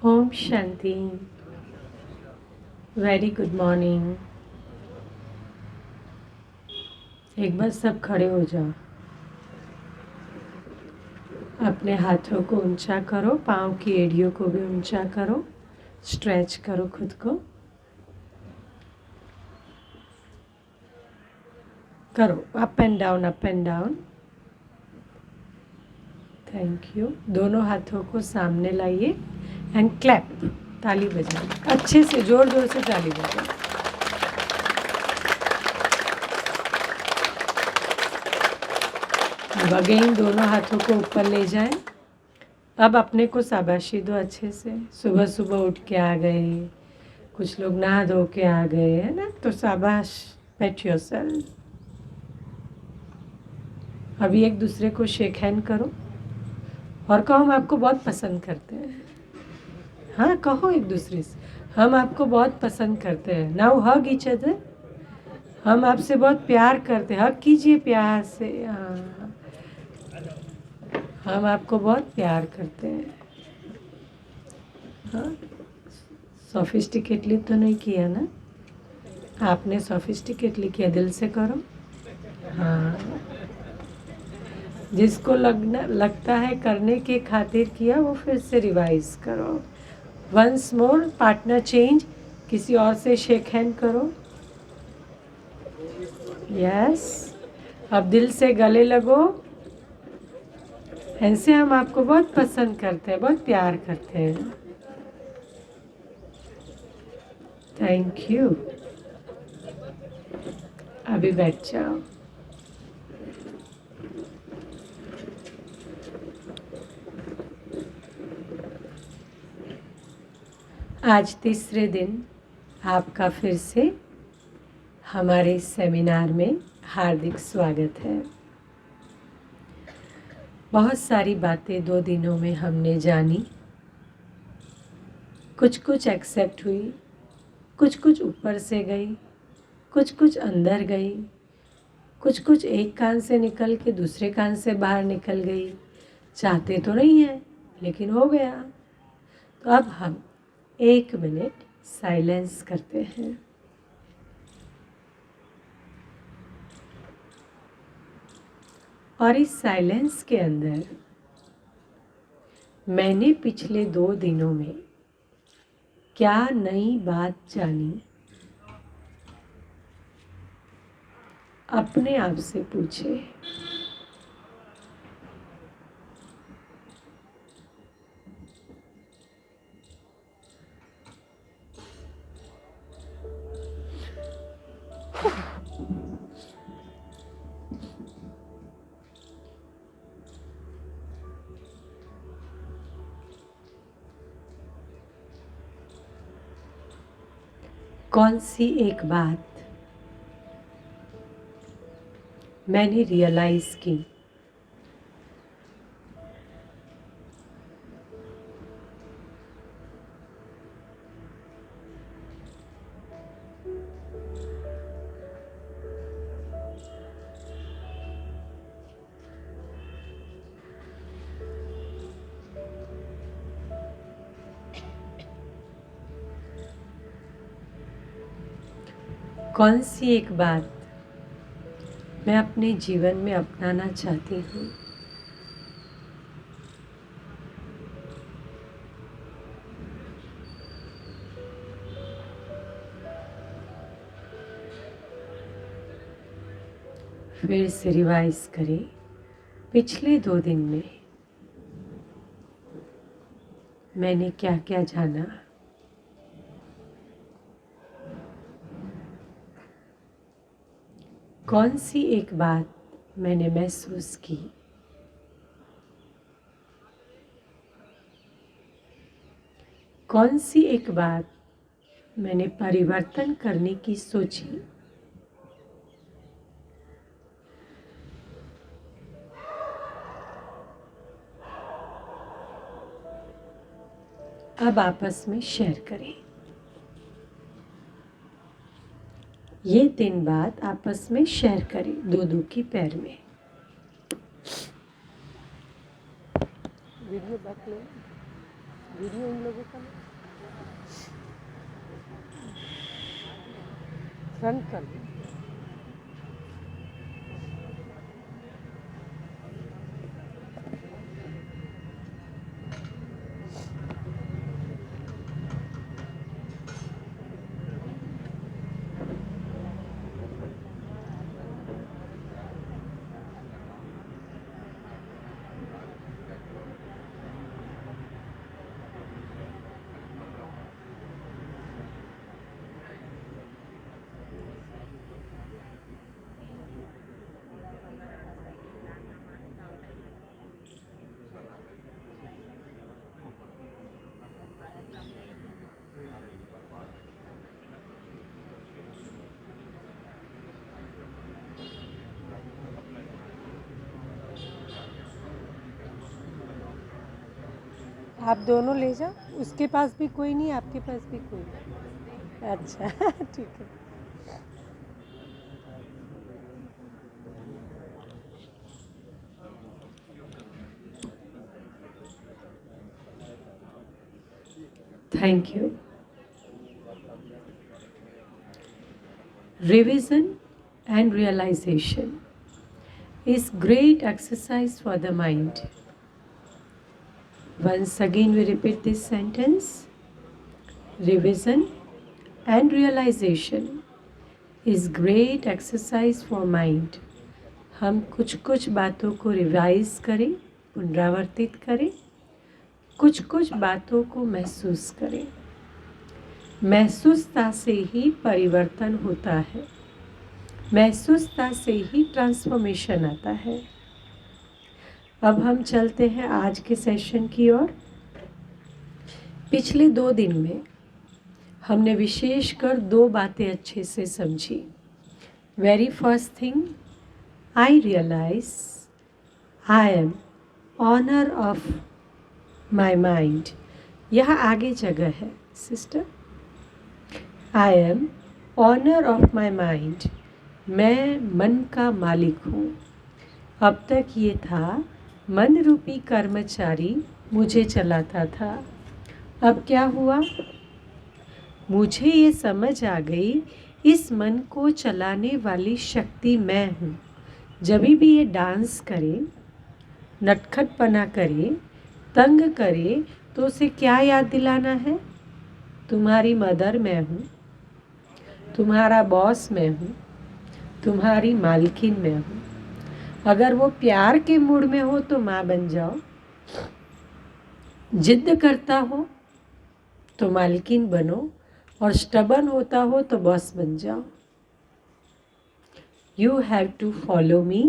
ओम शांति। Very good morning. एक बार सब खड़े हो जाओ। अपने हाथों को ऊंचा करो, पाँव की एड़ियों को भी ऊंचा करो, स्ट्रेच करो खुद को। करो up and down, up and down. Thank you. दोनों हाथों को सामने लाइए एंड क्लैप, ताली बजाओ अच्छे से, जोर जोर से ताली बजाओ। अब अगेन दोनों हाथों को ऊपर ले जाएं। अब अपने को शाबाशी दो अच्छे से। सुबह सुबह उठ के आ गए, कुछ लोग नहा धो के आ गए, है ना, तो शाबाश, पैट योरसेल्फ। अभी एक दूसरे को शेक हैंड करो और कहो हम आपको बहुत पसंद करते हैं। हाँ, कहो एक दूसरे से हम आपको बहुत पसंद करते हैं। नाउ हग ईच अदर। हम आपसे बहुत प्यार करते हैं। हग कीजिए प्यार से। हाँ, हम आपको बहुत प्यार करते हैं। हाँ, सोफिस्टिकेटली तो नहीं किया ना, आपने सोफिस्टिकेटली किया, दिल से करो। हाँ, जिसको लगता है करने के खातिर किया वो फिर से रिवाइज करो। वंस मोर, पार्टनर चेंज, किसी और से शेक हैंड करो। यस, अब दिल से गले लगो। ऐसे हम आपको बहुत पसंद करते हैं, बहुत प्यार करते हैं। Thank you. अभी बैठ जाओ। आज तीसरे दिन आपका फिर से हमारे सेमिनार में हार्दिक स्वागत है। बहुत सारी बातें 2 दिनों में हमने जानी। कुछ कुछ एक्सेप्ट हुई, कुछ कुछ ऊपर से गई, कुछ कुछ अंदर गई, कुछ कुछ एक कान से निकल के दूसरे कान से बाहर निकल गई। चाहते तो नहीं है लेकिन हो गया। तो अब हम 1 मिनट साइलेंस करते हैं। और इस साइलेंस के अंदर मैंने पिछले 2 दिनों में क्या नई बात जानी, अपने आप से पूछे। कौन सी एक बात मैंने रियलाइज की, कौन सी एक बात मैं अपने जीवन में अपनाना चाहती हूँ। फिर से रिवाइज करें। पिछले 2 दिन में मैंने क्या क्या जाना, कौन सी एक बात मैंने महसूस की, कौन सी एक बात मैंने परिवर्तन करने की सोची। अब आपस में शेयर करें। ये 3 बात आपस में शेयर करें, 2-2 की पैर में। वीडियो बैक ले। वीडियो इन लोगों का फ्रंट कर दो। आप दोनों ले जाओ, उसके पास भी कोई नहीं, आपके पास भी कोई नहीं। अच्छा ठीक है। Thank you. Revision and realization is great exercise for the mind. Once again we repeat this sentence. Revision and realization is great exercise for mind. हम कुछ कुछ बातों को रिवाइज करें, पुनरावर्तित करें, कुछ कुछ बातों को महसूस करें। महसूसता से ही परिवर्तन होता है, महसूसता से ही ट्रांसफॉर्मेशन आता है। अब हम चलते हैं आज के सेशन की ओर। पिछले 2 दिन में हमने विशेषकर 2 बातें अच्छे से समझी। Very first thing, I realise I am owner of my mind. यहाँ आगे जगह है sister. I am owner of my mind. मैं मन का मालिक हूँ। अब तक ये था मन रूपी कर्मचारी मुझे चलाता था। अब क्या हुआ? मुझे ये समझ आ गई, इस मन को चलाने वाली शक्ति मैं हूँ। जब भी ये डांस करे, नटखटपना करे, तंग करे, तो उसे क्या याद दिलाना है? तुम्हारी मदर मैं हूँ, तुम्हारा बॉस मैं हूँ, तुम्हारी मालकिन मैं हूँ। अगर वो प्यार के मूड में हो तो माँ बन जाओ, जिद करता हो तो मालकिन बनो, और स्टबर्न होता हो तो बॉस बन जाओ। You have to follow me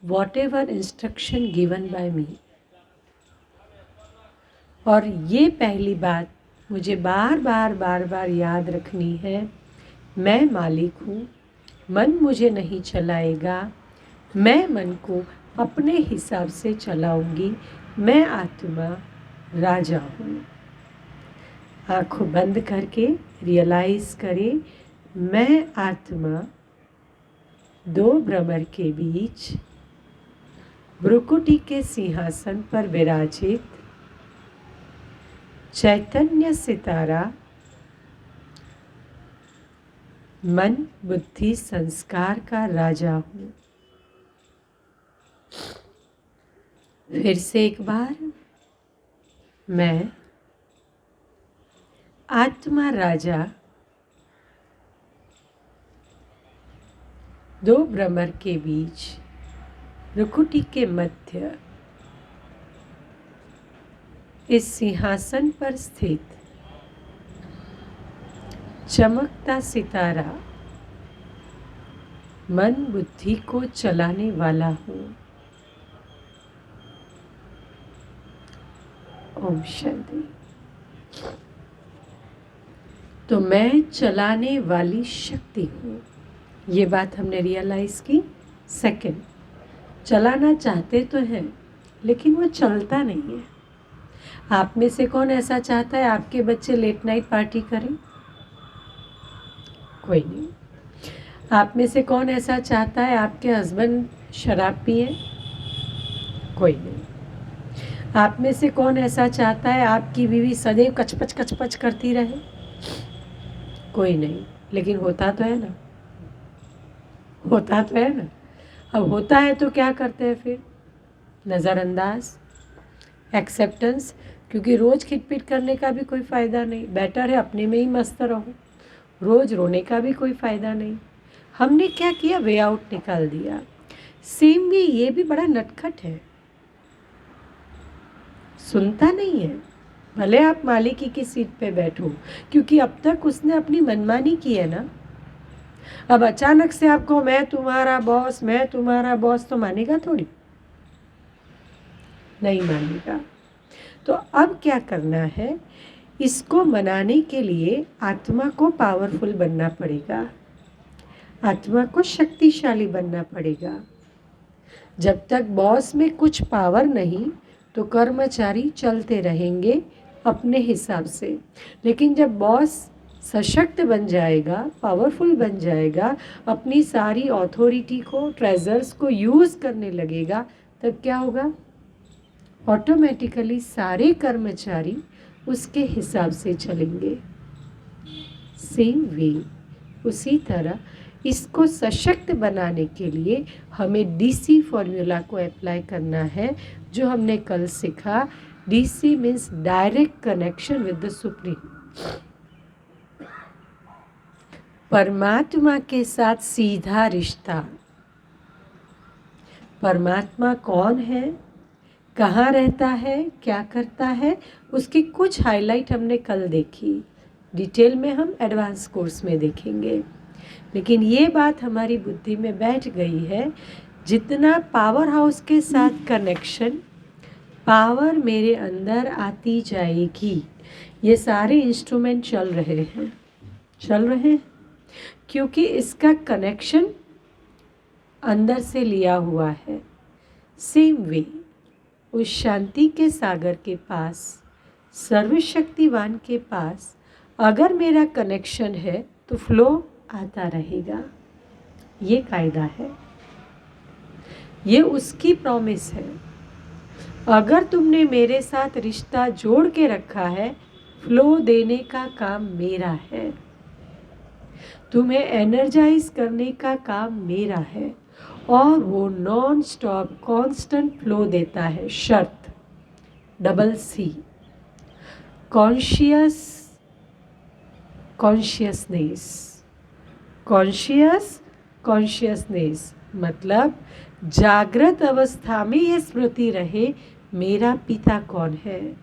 whatever instruction given by me. और ये पहली बात मुझे बार बार याद रखनी है। मैं मालिक हूँ, मन मुझे नहीं चलाएगा, मैं मन को अपने हिसाब से चलाऊंगी। मैं आत्मा राजा हूँ। आंखों बंद करके रियलाइज करें, मैं आत्मा 2 भ्रमर के बीच भ्रुकुटी के सिंहासन पर विराजित चैतन्य सितारा मन बुद्धि संस्कार का राजा हूँ। फिर से एक बार, मैं आत्मा राजा 2 भ्रमर के बीच भ्रुकुटी के मध्य इस सिंहासन पर स्थित चमकता सितारा मन बुद्धि को चलाने वाला हूँ। ओम शांति। तो मैं चलाने वाली शक्ति हूँ, ये बात हमने रियलाइज की। सेकंड, चलाना चाहते तो हैं लेकिन वो चलता नहीं है। आप में से कौन ऐसा चाहता है आपके बच्चे लेट नाइट पार्टी करें? कोई नहीं। आप में से कौन ऐसा चाहता है आपके हस्बैंड शराब पिए? कोई नहीं। आप में से कौन ऐसा चाहता है आपकी बीवी सदैव कचपच कचपच करती रहे? कोई नहीं, लेकिन होता तो है ना, होता तो है ना। अब होता है तो क्या करते हैं फिर? नज़रअंदाज, एक्सेप्टेंस, क्योंकि रोज़ खिटपिट करने का भी कोई फ़ायदा नहीं, बेटर है अपने में ही मस्त रहो। रोज़ रोने का भी कोई फ़ायदा नहीं। हमने क्या किया? वे आउट निकाल दिया। सेम वे ये भी बड़ा नटखट है, सुनता नहीं है, भले आप मालिकी की सीट पे बैठो, क्योंकि अब तक उसने अपनी मनमानी की है ना। अब अचानक से आपको मैं तुम्हारा बॉस, मैं तुम्हारा बॉस, तो मानेगा थोड़ी? नहीं मानेगा। तो अब क्या करना है? इसको मनाने के लिए आत्मा को पावरफुल बनना पड़ेगा, आत्मा को शक्तिशाली बनना पड़ेगा। जब तक बॉस में कुछ पावर नहीं तो कर्मचारी चलते रहेंगे अपने हिसाब से, लेकिन जब बॉस सशक्त बन जाएगा, पावरफुल बन जाएगा, अपनी सारी अथॉरिटी को, ट्रेजर्स को यूज़ करने लगेगा, तब क्या होगा? ऑटोमेटिकली सारे कर्मचारी उसके हिसाब से चलेंगे। सेम वे, उसी तरह इसको सशक्त बनाने के लिए हमें डीसी फॉर्मूला को अप्लाई करना है, जो हमने कल सीखा। DC means direct connection with the supreme. परमात्मा के साथ सीधा रिश्ता। परमात्मा कौन है, कहाँ रहता है, क्या करता है, उसकी कुछ हाईलाइट हमने कल देखी। डिटेल में हम एडवांस कोर्स में देखेंगे, लेकिन ये बात हमारी बुद्धि में बैठ गई है, जितना पावर हाउस के साथ कनेक्शन, पावर मेरे अंदर आती जाएगी। ये सारे इंस्ट्रूमेंट चल रहे हैं, क्योंकि इसका कनेक्शन अंदर से लिया हुआ है। सेम वे, उस शांति के सागर के पास, सर्वशक्तिवान के पास अगर मेरा कनेक्शन है तो फ्लो आता रहेगा। ये कायदा है, ये उसकी प्रॉमिस है। अगर तुमने मेरे साथ रिश्ता जोड़ के रखा है, फ्लो देने का काम मेरा है, तुम्हें एनर्जाइज करने का काम मेरा है, और वो नॉन स्टॉप कांस्टेंट फ्लो देता है। शर्त डबल सी, कॉन्शियसनेस, मतलब जागृत अवस्था में ये स्मृति रहे, मेरा पिता कौन है।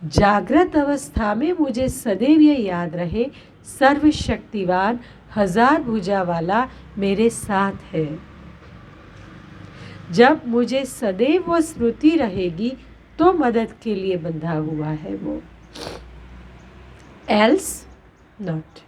जागृत अवस्था में मुझे सदैव ये याद रहे, सर्वशक्तिवान, हजार भुजा वाला मेरे साथ है। जब मुझे सदैव वो स्मृति रहेगी तो मदद के लिए बंधा हुआ है वो, एल्स नॉट।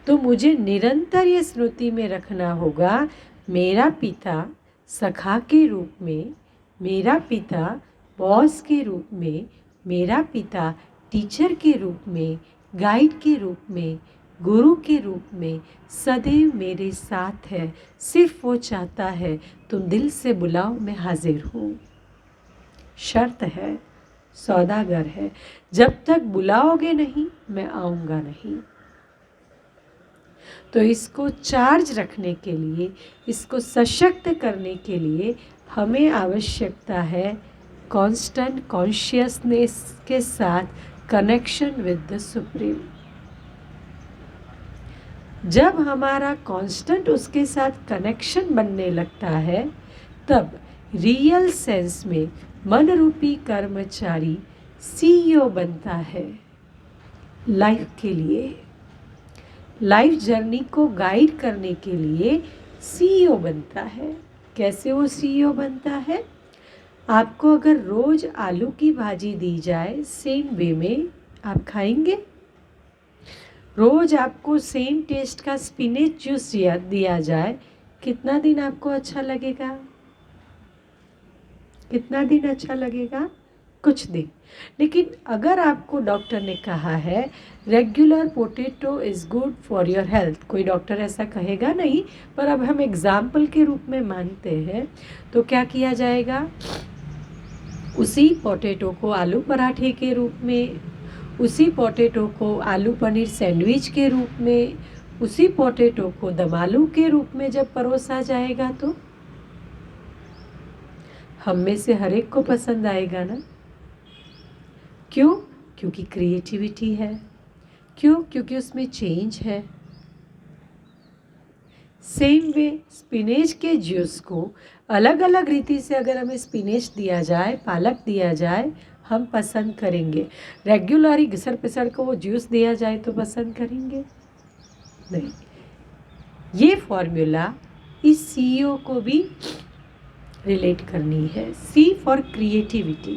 तो मुझे निरंतर ये स्मृति में रखना होगा, मेरा पिता सखा के रूप में, मेरा पिता बॉस के रूप में, मेरा पिता टीचर के रूप में, गाइड के रूप में, गुरु के रूप में सदैव मेरे साथ है। सिर्फ वो चाहता है तुम दिल से बुलाओ, मैं हाजिर हूँ। शर्त है, सौदागर है, जब तक बुलाओगे नहीं मैं आऊँगा नहीं। तो इसको चार्ज रखने के लिए, इसको सशक्त करने के लिए हमें आवश्यकता है कांस्टेंट कॉन्शियसनेस के साथ कनेक्शन विद द सुप्रीम। जब हमारा कांस्टेंट उसके साथ कनेक्शन बनने लगता है, तब रियल सेंस में मन रूपी कर्मचारी सीईओ बनता है लाइफ के लिए। लाइफ जर्नी को गाइड करने के लिए सीईओ बनता है। कैसे वो सीईओ बनता है? आपको अगर रोज आलू की भाजी दी जाए, सेम वे में आप खाएंगे? रोज आपको सेम टेस्ट का स्पिनच जूस दिया जाए, कितना दिन आपको अच्छा लगेगा? कितना दिन अच्छा लगेगा? कुछ दिन। लेकिन अगर आपको डॉक्टर ने कहा है regular potato is good for your health, कोई डॉक्टर ऐसा कहेगा नहीं, पर अब हम एग्जाम्पल के रूप में मानते हैं, तो क्या किया जाएगा? उसी पोटैटो को आलू पराठे के रूप में, उसी पोटैटो को आलू पनीर सैंडविच के रूप में, उसी पोटैटो को दम आलू के रूप में जब परोसा जाएगा तो हम में से हर एक को पसंद आएगा ना। क्यों? क्योंकि क्रिएटिविटी है। क्यों? क्योंकि उसमें चेंज है। सेम वे स्पिनेच के जूस को अलग अलग रीति से अगर हमें स्पिनेच दिया जाए, पालक दिया जाए, हम पसंद करेंगे। रेगुलरली घिसड़ पिसड़ को वो जूस दिया जाए तो पसंद करेंगे नहीं। ये फॉर्मूला इस CEO को भी रिलेट करनी है। C for creativity.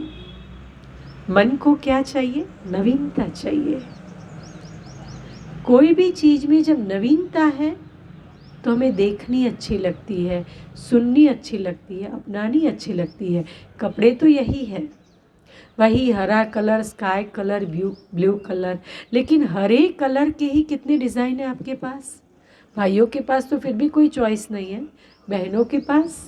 मन को क्या चाहिए? नवीनता चाहिए। कोई भी चीज में जब नवीनता है तो हमें देखनी अच्छी लगती है, सुननी अच्छी लगती है, अपनानी अच्छी लगती है। कपड़े तो यही है, वही हरा colour, sky colour, blue colour, लेकिन हरे कलर के ही कितने डिज़ाइन है आपके पास। भाइयों के पास तो फिर भी कोई चॉइस नहीं है, बहनों के पास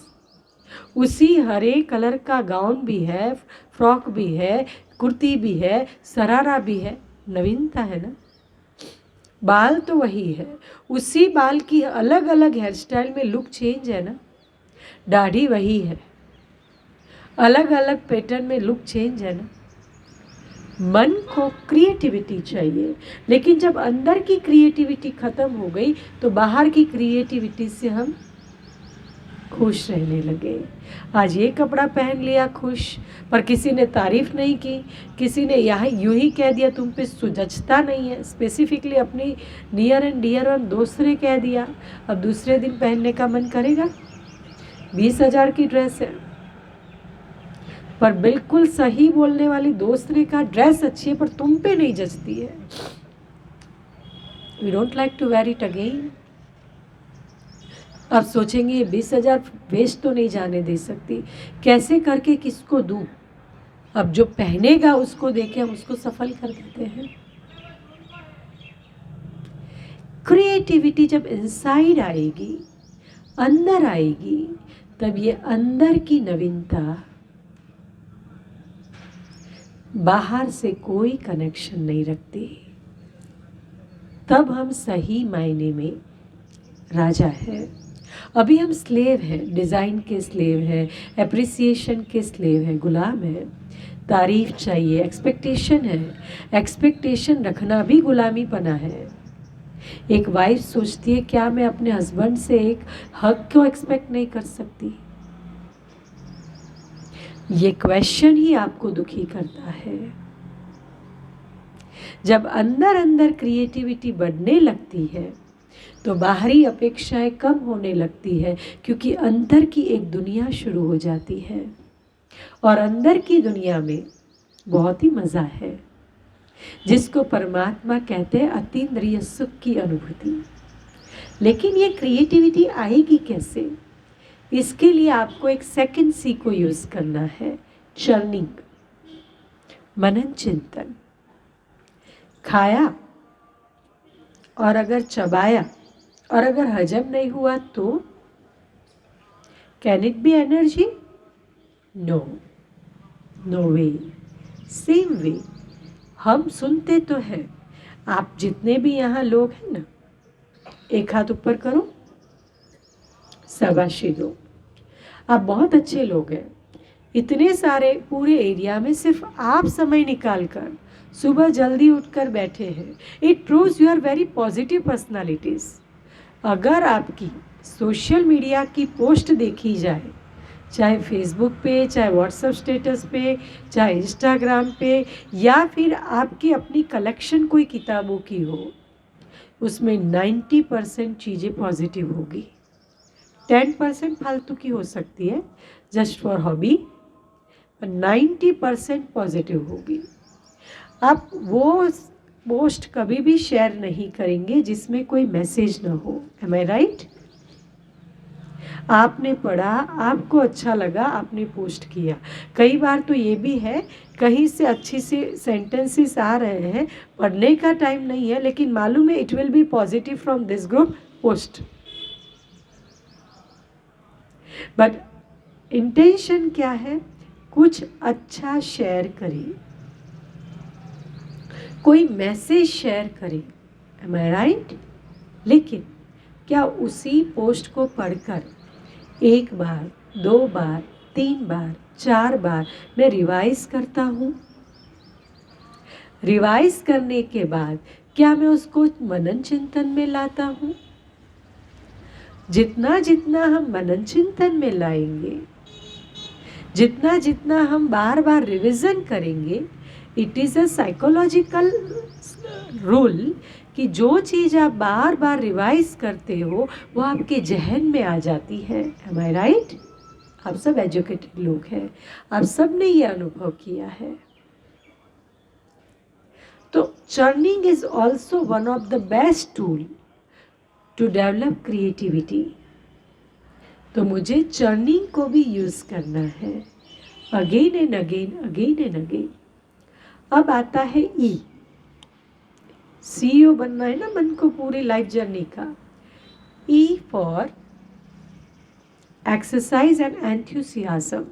उसी हरे कलर का गाउन भी है, फ्रॉक भी है, कुर्ती भी है, सरारा भी है। नवीनता है ना। बाल तो वही है, उसी बाल की अलग अलग हेयर स्टाइल में लुक चेंज है ना। दाढ़ी वही है, अलग अलग पैटर्न में लुक चेंज है ना। मन को क्रिएटिविटी चाहिए, लेकिन जब अंदर की क्रिएटिविटी खत्म हो गई तो बाहर की क्रिएटिविटी से हम खुश रहने लगे। आज ये कपड़ा पहन लिया खुश, पर किसी ने तारीफ नहीं की, किसी ने यहाँ यूं ही कह दिया तुम पे सुजचता नहीं है, स्पेसिफिकली अपनी नियर एंड डियर और दोस्त ने कह दिया। अब दूसरे दिन पहनने का मन करेगा। 20,000 की ड्रेस है, पर बिल्कुल सही बोलने वाली दोस्त ने कहा ड्रेस अच्छी है पर तुम पे नहीं जचती है, we don't like to wear it again. अब सोचेंगे ये 20,000 वेस्ट तो नहीं जाने दे सकती, कैसे करके किसको दूँ। अब जो पहनेगा उसको देके हम उसको सफल कर देते हैं। क्रिएटिविटी जब इनसाइड आएगी, अंदर आएगी, तब ये अंदर की नवीनता बाहर से कोई कनेक्शन नहीं रखती। तब हम सही मायने में राजा है। अभी हम स्लेव हैं, डिज़ाइन के स्लेव हैं, एप्रिसिएशन के स्लेव हैं, गुलाम हैं। तारीफ चाहिए, एक्सपेक्टेशन है, एक्सपेक्टेशन रखना भी गुलामीपना है। एक वाइफ सोचती है क्या मैं अपने हस्बैंड से एक हक क्यों एक्सपेक्ट नहीं कर सकती। ये क्वेश्चन ही आपको दुखी करता है। जब अंदर अंदर क्रिएटिविटी बढ़ने लगती है तो बाहरी अपेक्षाएं कम होने लगती है, क्योंकि अंदर की एक दुनिया शुरू हो जाती है। और अंदर की दुनिया में बहुत ही मज़ा है, जिसको परमात्मा कहते हैं अतीन्द्रिय सुख की अनुभूति। लेकिन ये क्रिएटिविटी आएगी कैसे? इसके लिए आपको एक सेकंड C को यूज़ करना है, चर्निंग, मनन चिंतन। खाया और अगर चबाया और अगर हजम नहीं हुआ तो can it be energy? No, no way. Same way हम सुनते तो हैं। आप जितने भी यहाँ लोग हैं ना, एक हाथ ऊपर करो, शाबाशी दो। आप बहुत अच्छे लोग हैं। इतने सारे पूरे एरिया में सिर्फ आप समय निकाल कर सुबह जल्दी उठकर बैठे हैं। It proves you are very positive personalities. अगर आपकी सोशल मीडिया की पोस्ट देखी जाए, चाहे फेसबुक पे, चाहे व्हाट्सएप स्टेटस पे, चाहे इंस्टाग्राम पे, या फिर आपकी अपनी कलेक्शन कोई किताबों की हो, उसमें 90% चीज़ें पॉजिटिव होगी। 10% फालतू की हो सकती है जस्ट फॉर हॉबी, पर 90% पॉजिटिव होगी। आप वो पोस्ट कभी भी शेयर नहीं करेंगे जिसमें कोई मैसेज ना हो। एम आई राइट? आपने पढ़ा, आपको अच्छा लगा, आपने पोस्ट किया। कई बार तो ये भी है, कहीं से अच्छी सी सेंटेंसेस आ रहे हैं, पढ़ने का टाइम नहीं है, लेकिन मालूम है it will be positive from this group, post. But intention क्या है? कुछ अच्छा शेयर करें, कोई मैसेज शेयर करें, एम आई राइट? लेकिन क्या उसी पोस्ट को पढ़कर एक बार, 2 बार, 3 बार, 4 बार मैं रिवाइज करता हूँ? रिवाइज करने के बाद क्या मैं उसको मनन चिंतन में लाता हूँ? जितना जितना हम मनन चिंतन में लाएंगे, जितना जितना हम बार बार रिविजन करेंगे, it is a psychological rule कि जो चीज़ आप बार बार रिवाइज करते हो वो आपके जहन में आ जाती है। एम आई राइट? आप सब एजुकेटेड लोग हैं, आप सब ने ये अनुभव किया है। तो churning is also one of the best tool to develop creativity. तो मुझे चर्निंग को भी यूज करना है, again and again, again and again. अब आता है ई, सीईओ बनना है ना मन को पूरी लाइफ जर्नी का। E for exercise and enthusiasm.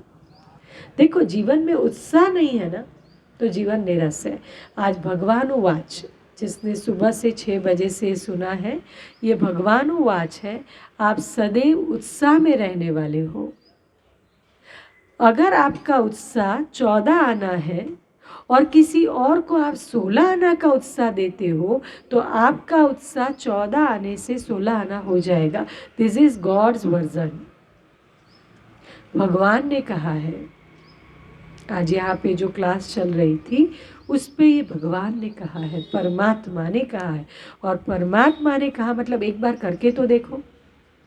देखो, जीवन में उत्साह नहीं है ना तो जीवन निरस है। आज भगवान वाच, जिसने सुबह से 6 बजे से सुना है, ये भगवान वाच है। आप सदैव उत्साह में रहने वाले हो। अगर आपका उत्साह 14 आना है और किसी और को आप 16 आना का उत्साह देते हो तो आपका उत्साह 14 आने से 16 आना हो जाएगा। This is God's version. भगवान ने कहा है, आज यहाँ पे जो क्लास चल रही थी उस पे ये भगवान ने कहा है, परमात्मा ने कहा है। और परमात्मा ने कहा मतलब एक बार करके तो देखो,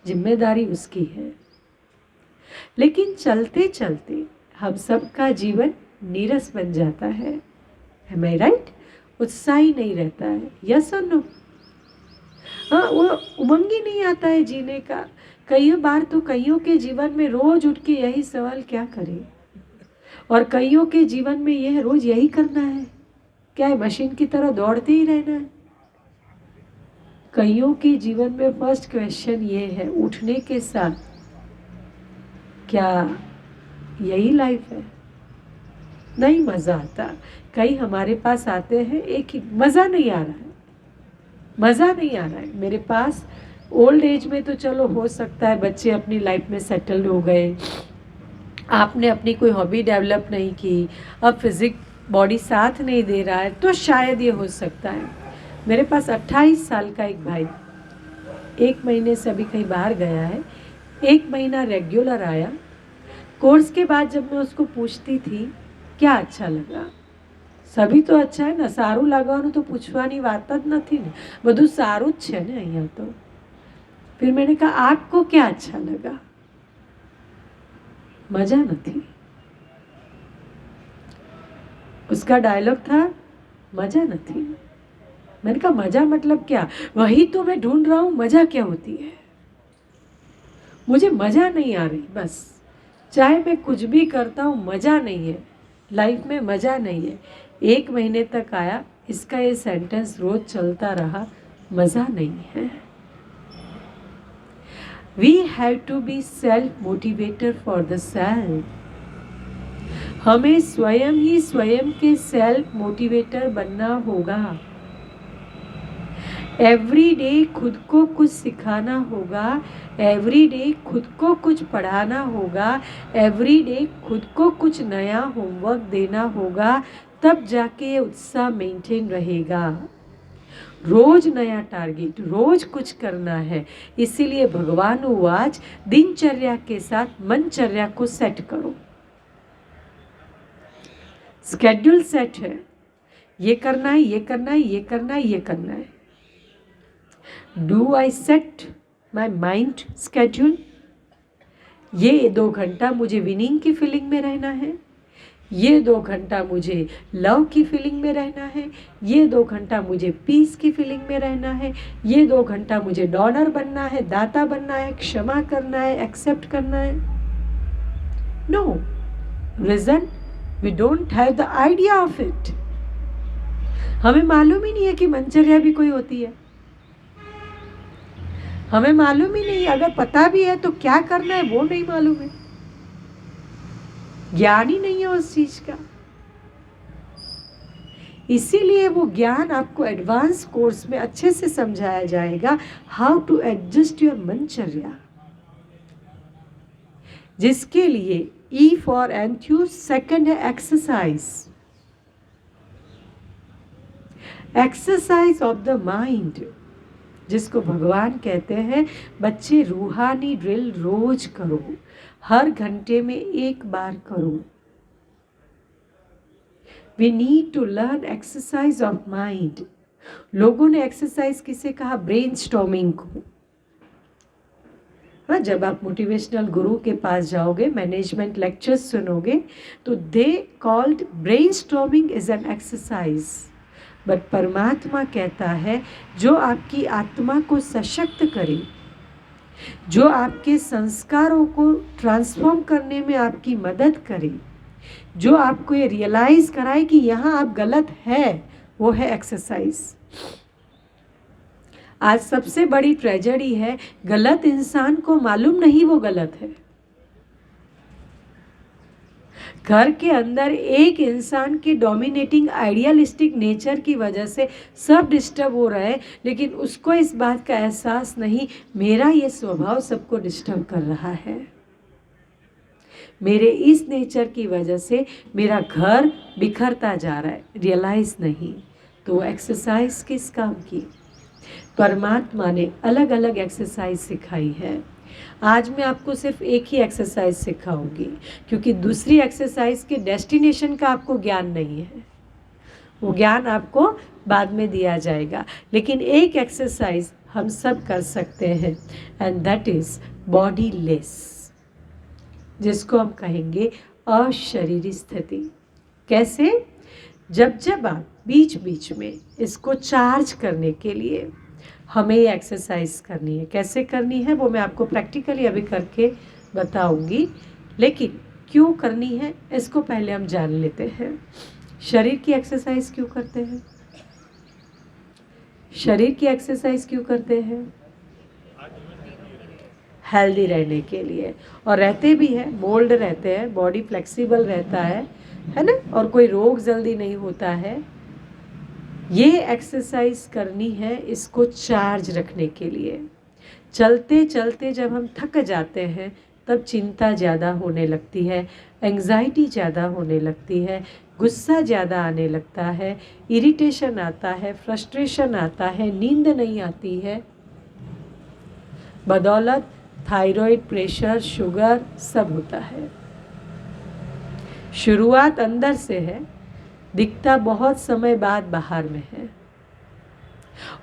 जिम्मेदारी उसकी है। लेकिन चलते चलते हम सबका जीवन नीरस बन जाता है। एम आई राइट? उत्साही नहीं रहता है। यस और नो? हाँ, वो उमंग ही नहीं आता है जीने का। कई बार तो कईयों के जीवन में रोज उठ के यही सवाल, क्या करें? और कईयों के जीवन में यह रोज यही करना है, क्या है, मशीन की तरह दौड़ते ही रहना है। कईयों के जीवन में फर्स्ट क्वेश्चन ये है उठने के साथ, क्या यही लाइफ है? नहीं मज़ा आता। कई हमारे पास आते हैं, एक ही मज़ा नहीं आ रहा है, मज़ा नहीं आ रहा है मेरे पास। ओल्ड एज में तो चलो हो सकता है बच्चे अपनी लाइफ में सेटल हो गए, आपने अपनी कोई हॉबी डेवलप नहीं की, अब फिजिक बॉडी साथ नहीं दे रहा है, तो शायद ये हो सकता है। मेरे पास 28 साल का एक भाई 1 महीने से अभी कहीं बाहर गया है, 1 महीना रेगुलर आया। कोर्स के बाद जब मैं उसको पूछती थी क्या अच्छा लगा, सभी तो अच्छा है ना, सारू लागવાનું तो पूछવાની વાત જ નથી ને, બધું સારું જ છે ને અહીંયા તો। फिर मैंने कहा आपको क्या अच्छा लगा? मजा नहीं। उसका डायलॉग था मजा नहीं। मैंने कहा मजा मतलब क्या? वही तो मैं ढूंढ रहा हूं, मजा क्या होती है? मुझे मजा नहीं आ रही, बस चाहे मैं कुछ भी करता हूं मजा नहीं है, लाइफ में मजा नहीं है। 1 महीने तक आया, इसका ये सेंटेंस रोज चलता रहा, मजा नहीं है। We have to be self-motivator for the self. हमें स्वयं ही स्वयं के सेल्फ मोटिवेटर बनना होगा। एवरी डे खुद को कुछ सिखाना होगा, एवरी डे खुद को कुछ पढ़ाना होगा, एवरी डे खुद को कुछ नया होमवर्क देना होगा, तब जाके उत्साह मेंटेन रहेगा। रोज नया टारगेट, रोज कुछ करना है। इसीलिए भगवान वाच, दिनचर्या के साथ मनचर्या को सेट करो। स्केड्यूल सेट है, ये करना है, ये करना है, ये करना है, ये करना है। Do I set my mind schedule? ये 2 घंटा मुझे विनिंग की फीलिंग में रहना है, ये 2 घंटा मुझे लव की फीलिंग में रहना है, ये 2 घंटा मुझे पीस की फीलिंग में रहना है, ये 2 घंटा मुझे डोनर बनना है, दाता बनना है, क्षमा करना है, एक्सेप्ट करना है। No reason, we don't have the idea of it. हमें मालूम ही नहीं है कि मनचर्या भी कोई होती है, हमें मालूम ही नहीं। अगर पता भी है तो क्या करना है वो नहीं मालूम है। ज्ञान ही नहीं है उस चीज का। इसीलिए वो ज्ञान आपको एडवांस कोर्स में अच्छे से समझाया जाएगा, हाउ टू एडजस्ट योर मनचर्या, जिसके लिए ई फॉर एंथ्यूज, सेकंड है exercise, exercise of the mind, जिसको भगवान कहते हैं बच्चे रूहानी ड्रिल रोज करो, हर घंटे में एक बार करो। We need to learn exercise of mind. लोगों ने एक्सरसाइज किसे कहा? ब्रेन स्टॉर्मिंग को। हाँ, जब आप मोटिवेशनल गुरु के पास जाओगे, मैनेजमेंट लेक्चर्स सुनोगे, तो they called brain storming is an exercise. But परमात्मा कहता है जो आपकी आत्मा को सशक्त करे, जो आपके संस्कारों को ट्रांसफॉर्म करने में आपकी मदद करे, जो आपको ये रियलाइज कराए कि यहाँ आप गलत है, वो है एक्सरसाइज। आज सबसे बड़ी ट्रेजेडी है, गलत इंसान को मालूम नहीं वो गलत है। घर के अंदर एक इंसान के डोमिनेटिंग आइडियलिस्टिक नेचर की वजह से सब डिस्टर्ब हो रहा है, लेकिन उसको इस बात का एहसास नहीं, मेरा ये स्वभाव सबको डिस्टर्ब कर रहा है, मेरे इस नेचर की वजह से मेरा घर बिखरता जा रहा है, रियलाइज नहीं। तो एक्सरसाइज किस काम की? परमात्मा ने अलग अलग एक्सरसाइज सिखाई है। आज मैं आपको सिर्फ एक ही एक्सरसाइज सिखाऊंगी, क्योंकि दूसरी एक्सरसाइज के डेस्टिनेशन का आपको ज्ञान नहीं है, वो ज्ञान आपको बाद में दिया जाएगा। लेकिन एक एक्सरसाइज हम सब कर सकते हैं, and that is body less, जिसको हम कहेंगे अशरीरी स्थिति। कैसे? जब जब आप बीच बीच में इसको चार्ज करने के लिए हमें ये एक्सरसाइज करनी है। कैसे करनी है वो मैं आपको प्रैक्टिकली अभी करके बताऊंगी, लेकिन क्यों करनी है इसको पहले हम जान लेते हैं। शरीर की एक्सरसाइज क्यों करते हैं? शरीर की एक्सरसाइज क्यों करते हैं? हेल्दी रहने के लिए, और रहते भी हैं, मोल्ड रहते हैं, बॉडी फ्लेक्सिबल रहता है ना, और कोई रोग जल्दी नहीं होता है। ये एक्सरसाइज करनी है इसको चार्ज रखने के लिए। चलते चलते जब हम थक जाते हैं तब चिंता ज़्यादा होने लगती है, एंग्जाइटी ज़्यादा होने लगती है, गुस्सा ज़्यादा आने लगता है, इरिटेशन आता है, फ्रस्ट्रेशन आता है, नींद नहीं आती है, बदौलत थायराइड, प्रेशर, शुगर सब होता है। शुरुआत अंदर से है, दिखता बहुत समय बाद बाहर में है।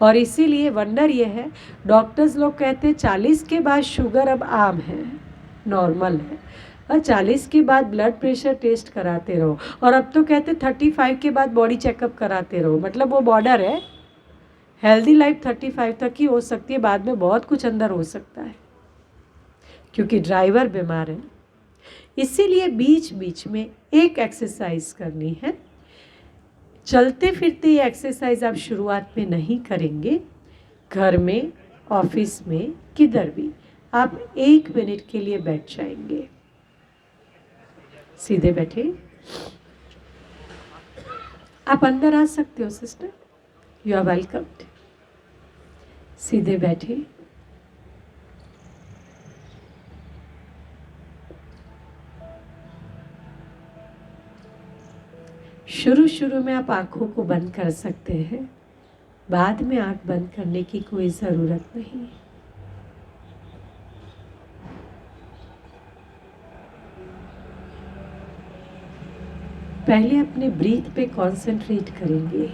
और इसीलिए वंडर ये है, डॉक्टर्स लोग कहते हैं 40 के बाद शुगर अब आम है, नॉर्मल है, और 40 के बाद ब्लड प्रेशर टेस्ट कराते रहो, और अब तो कहते 35 के बाद बॉडी चेकअप कराते रहो। मतलब वो बॉर्डर है, हेल्दी लाइफ 35 तक ही हो सकती है, बाद में बहुत कुछ अंदर हो सकता है, क्योंकि ड्राइवर बीमार है। इसीलिए बीच बीच में एक एक्सरसाइज करनी है। चलते फिरते ये एक्सरसाइज आप शुरुआत में नहीं करेंगे, घर में, ऑफिस में, किधर भी आप 1 मिनट के लिए बैठ जाएंगे। सीधे बैठे, आप अंदर आ सकते हो सिस्टर, यू आर वेलकम्ड। सीधे बैठे, शुरू में आप आंखों को बंद कर सकते हैं, बाद में आंख बंद करने की कोई ज़रूरत नहीं। पहले अपने ब्रीथ पे कंसंट्रेट करेंगे।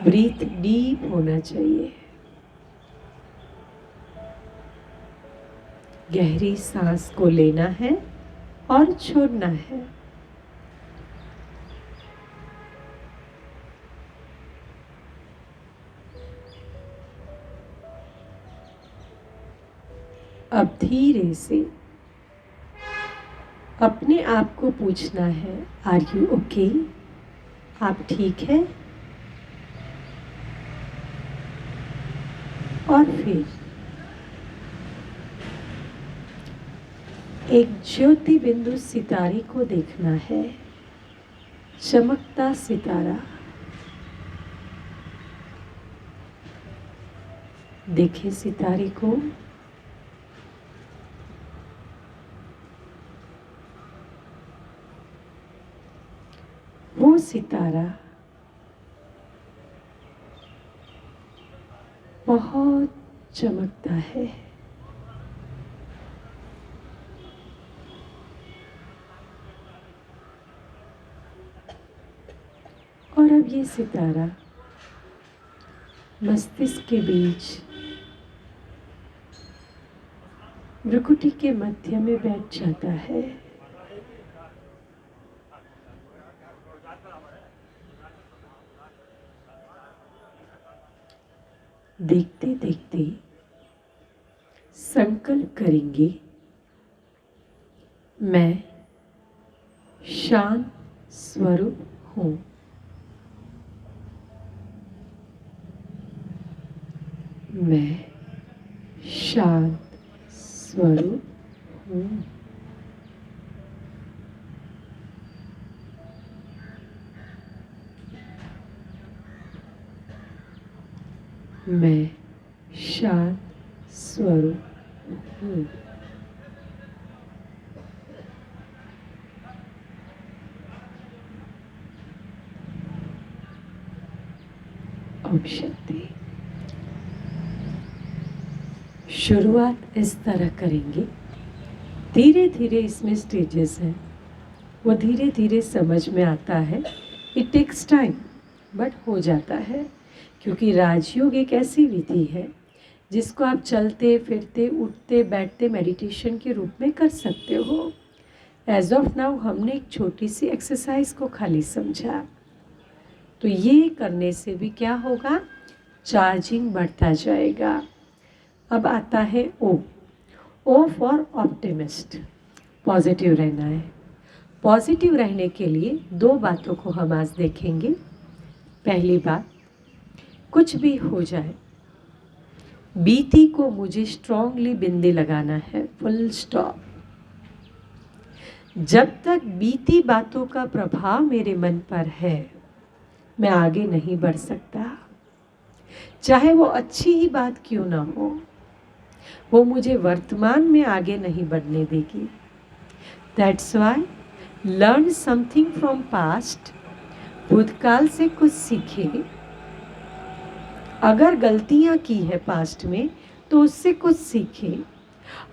ब्रीथ डीप होना चाहिए, गहरी सांस को लेना है और छोड़ना है। अब धीरे से अपने आप को पूछना है, आर यू ओके? आप ठीक है? और फिर एक ज्योति बिंदु सितारे को देखना है, चमकता सितारा। देखें सितारे को। वो सितारा बहुत चमकता है। और अब ये सितारा मस्तिष्क के बीच भ्रुकुटी के मध्य में बैठ जाता है। देखते देखते संकल्प करेंगे, मैं शांत स्वरूप हूँ। मैं शांत स्वरूप हूँ। मैं शांत स्वरूप हूँ। ओम शांति। शुरुआत इस तरह करेंगे, धीरे धीरे इसमें स्टेजेस हैं, वो धीरे धीरे समझ में आता है। इट टेक्स टाइम बट हो जाता है, क्योंकि राजयोग एक ऐसी विधि है जिसको आप चलते फिरते उठते बैठते मेडिटेशन के रूप में कर सकते हो। एज ऑफ नाउ हमने एक छोटी सी एक्सरसाइज को खाली समझा, तो ये करने से भी क्या होगा, चार्जिंग बढ़ता जाएगा। अब आता है ओ। ओ फॉर ऑप्टिमिस्ट, पॉजिटिव रहना है। पॉजिटिव रहने के लिए दो बातों को हम आज देखेंगे। पहली बात, कुछ भी हो जाए, बीती को मुझे स्ट्रांगली बिंदी लगाना है, फुल स्टॉप। जब तक बीती बातों का प्रभाव मेरे मन पर है, मैं आगे नहीं बढ़ सकता। चाहे वो अच्छी ही बात क्यों ना हो, वो मुझे वर्तमान में आगे नहीं बढ़ने देगी। That's why learn something from past. भूतकाल से कुछ सीखे। अगर गलतियां की है पास्ट में तो उससे कुछ सीखे।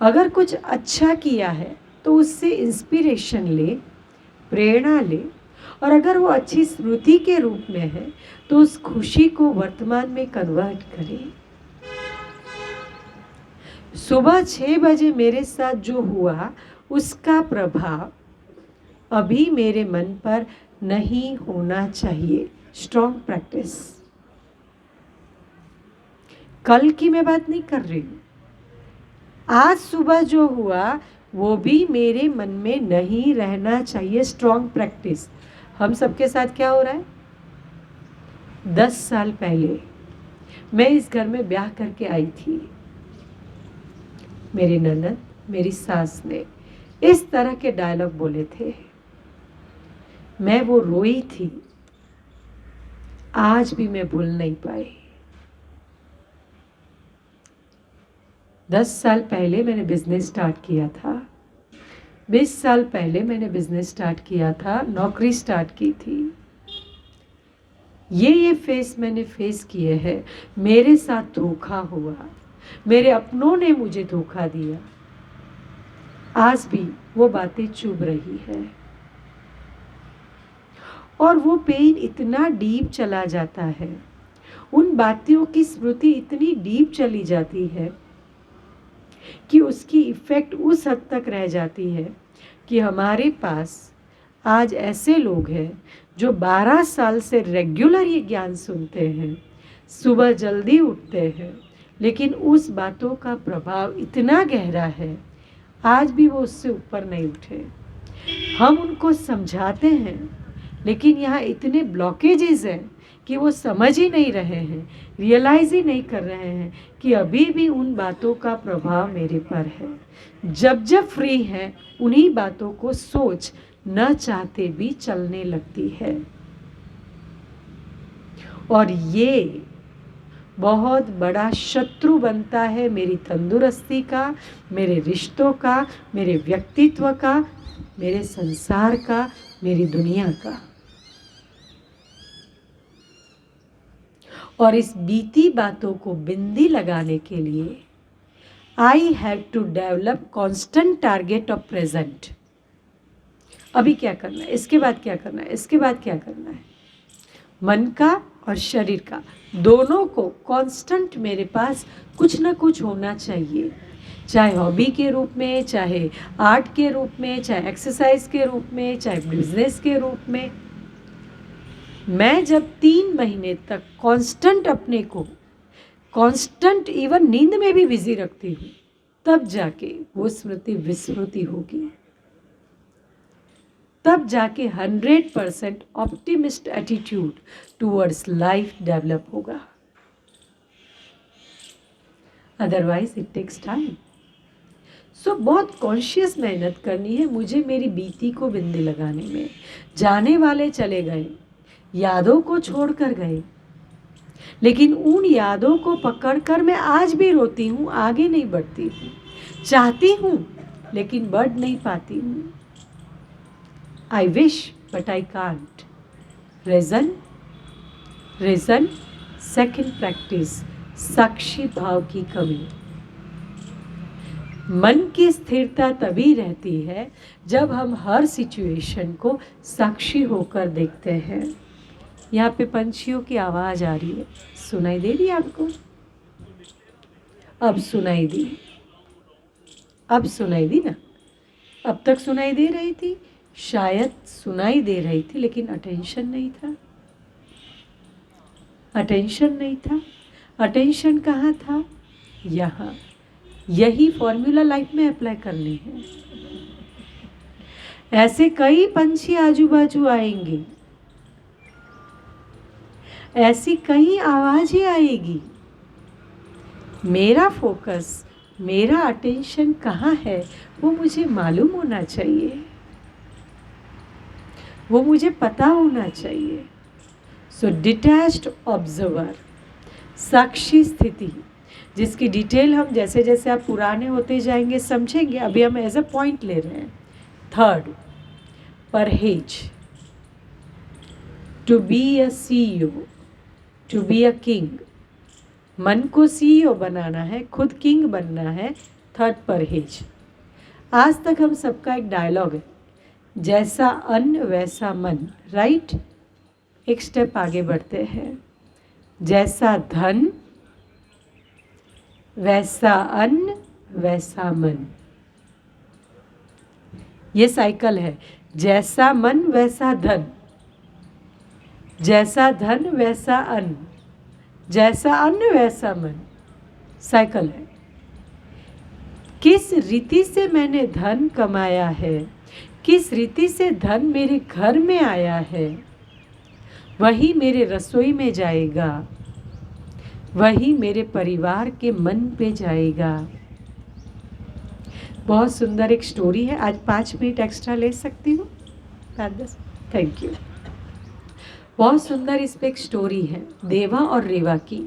अगर कुछ अच्छा किया है तो उससे इंस्पिरेशन ले, प्रेरणा ले। और अगर वो अच्छी स्मृति के रूप में है तो उस खुशी को वर्तमान में कन्वर्ट करें। सुबह 6 बजे मेरे साथ जो हुआ उसका प्रभाव अभी मेरे मन पर नहीं होना चाहिए। Strong practice. कल की मैं बात नहीं कर रही हूँ, आज सुबह जो हुआ वो भी मेरे मन में नहीं रहना चाहिए। Strong practice. हम सबके साथ क्या हो रहा है, 10 साल पहले मैं इस घर में ब्याह करके आई थी। मेरी ननद, मेरी सास ने इस तरह के डायलॉग बोले थे, मैं वो रोई थी, आज भी मैं भूल नहीं पाई। 10 साल पहले मैंने बिजनेस स्टार्ट किया था, 20 साल पहले मैंने बिजनेस स्टार्ट किया था, नौकरी स्टार्ट की थी। ये फेस मैंने फेस किए हैं। मेरे साथ धोखा हुआ, मेरे अपनों ने मुझे धोखा दिया। आज भी वो बातें चुभ रही है और वो पेन इतना डीप चला जाता है, उन बातों की स्मृति इतनी डीप चली जाती है कि उसकी इफ़ेक्ट उस हद तक रह जाती है कि हमारे पास आज ऐसे लोग हैं जो 12 साल से रेगुलर ये ज्ञान सुनते हैं, सुबह जल्दी उठते हैं, लेकिन उस बातों का प्रभाव इतना गहरा है, आज भी वो उससे ऊपर नहीं उठे। हम उनको समझाते हैं, लेकिन यहाँ इतने ब्लॉकेजेस हैं कि वो समझ ही नहीं रहे हैं, रियलाइज़ ही नहीं कर रहे हैं कि अभी भी उन बातों का प्रभाव मेरे पर है। जब जब फ्री हैं उन्हीं बातों को सोच न चाहते भी चलने लगती है। और ये बहुत बड़ा शत्रु बनता है मेरी तंदुरुस्ती का, मेरे रिश्तों का, मेरे व्यक्तित्व का, मेरे संसार का, मेरी दुनिया का। और इस बीती बातों को बिंदी लगाने के लिए I have to develop constant target of present. अभी क्या करना है, इसके बाद क्या करना है, इसके बाद क्या करना है। मन का और शरीर का दोनों को कांस्टेंट मेरे पास कुछ ना कुछ होना चाहिए, चाहे हॉबी के रूप में, चाहे आर्ट के रूप में, चाहे एक्सरसाइज के रूप में, चाहे बिजनेस के रूप में। मैं जब 3 महीने तक कांस्टेंट अपने को कांस्टेंट इवन नींद में भी बिजी रखती हूँ, तब जाके वो स्मृति विस्मृति होगी, तब जाके 100% optimist attitude towards life develop होगा। Otherwise it takes time. So बहुत कॉन्शियस मेहनत करनी है मुझे मेरी बीती को बिंदी लगाने में। जाने वाले चले गए, यादों को छोड़कर गए, लेकिन उन यादों को पकड़कर मैं आज भी रोती हूँ, आगे नहीं बढ़ती हूँ। चाहती हूँ लेकिन बढ़ नहीं पाती हूँ। I wish, but I can't. Reason, second practice, साक्षी भाव की कमी। मन की स्थिरता तभी रहती है जब हम हर सिचुएशन को साक्षी होकर देखते हैं। यहाँ पे पंछियों की आवाज़ आ रही है, सुनाई दे रही है आपको? अब सुनाई दी, अब सुनाई दी ना? अब तक सुनाई दे रही थी, शायद सुनाई दे रही थी, लेकिन अटेंशन नहीं था। अटेंशन नहीं था। अटेंशन कहाँ था? यहाँ। यही फॉर्मूला लाइफ में अप्लाई करनी है। ऐसे कई पंछी आजू बाजू आएंगे, ऐसी कई आवाजें आएगी। मेरा फोकस, मेरा अटेंशन कहाँ है वो मुझे मालूम होना चाहिए, वो मुझे पता होना चाहिए। सो डिटैच्ड ऑब्जर्वर, साक्षी स्थिति, जिसकी डिटेल हम जैसे जैसे आप पुराने होते जाएंगे समझेंगे। अभी हम एज अ पॉइंट ले रहे हैं। थर्ड, परहेज। To be a CEO, to be a king. मन को CEO बनाना है, खुद किंग बनना है। थर्ड, परहेज। आज तक हम सबका एक डायलॉग है, जैसा अन्न वैसा मन, राइट? एक स्टेप आगे बढ़ते हैं। जैसा धन वैसा अन्न वैसा मन, ये साइकिल है। जैसा मन वैसा धन, जैसा धन वैसा अन्न, जैसा अन्न वैसा मन, साइकिल है। किस रीति से मैंने धन कमाया है, किस रीति से धन मेरे घर में आया है, वही मेरे रसोई में जाएगा, वही मेरे परिवार के मन पे जाएगा। बहुत सुंदर एक स्टोरी है। आज 5 मिनट एक्स्ट्रा ले सकती हूँ? 5-10? Thank you. बहुत सुंदर इस पे एक स्टोरी है, देवा और रेवा की।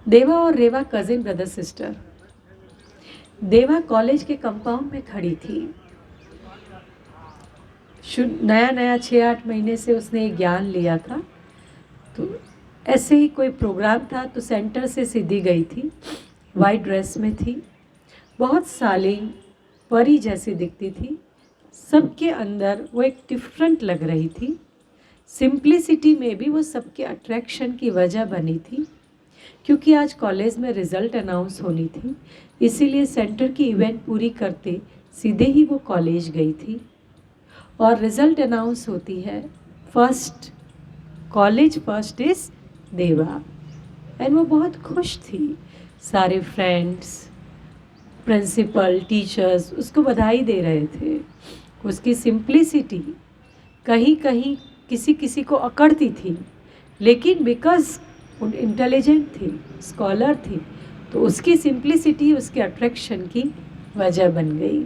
देवा और रेवा कजिन ब्रदर सिस्टर। देवा कॉलेज के कंपाउंड में खड़ी थी। नया नया 6-8 महीने से उसने ज्ञान लिया था, तो ऐसे ही कोई प्रोग्राम था तो सेंटर से सीधी गई थी। वाइट ड्रेस में थी, बहुत सालीन परी जैसी दिखती थी। सबके अंदर वो एक डिफरेंट लग रही थी। सिंप्लिसिटी में भी वो सबके अट्रैक्शन की वजह बनी थी। क्योंकि आज कॉलेज में रिज़ल्ट अनाउंस होनी थी, इसीलिए सेंटर की इवेंट पूरी करते सीधे ही वो कॉलेज गई थी। और रिज़ल्ट अनाउंस होती है, फर्स्ट, कॉलेज फर्स्ट इज़ देवा। एंड वो बहुत खुश थी। सारे फ्रेंड्स, प्रिंसिपल, टीचर्स उसको बधाई दे रहे थे। उसकी सिंप्लिसिटी कहीं कहीं किसी किसी को अकड़ती थी, लेकिन बिकॉज इंटेलिजेंट थी, स्कॉलर थी, तो उसकी सिंप्लिसिटी उसके अट्रैक्शन की वजह बन गई।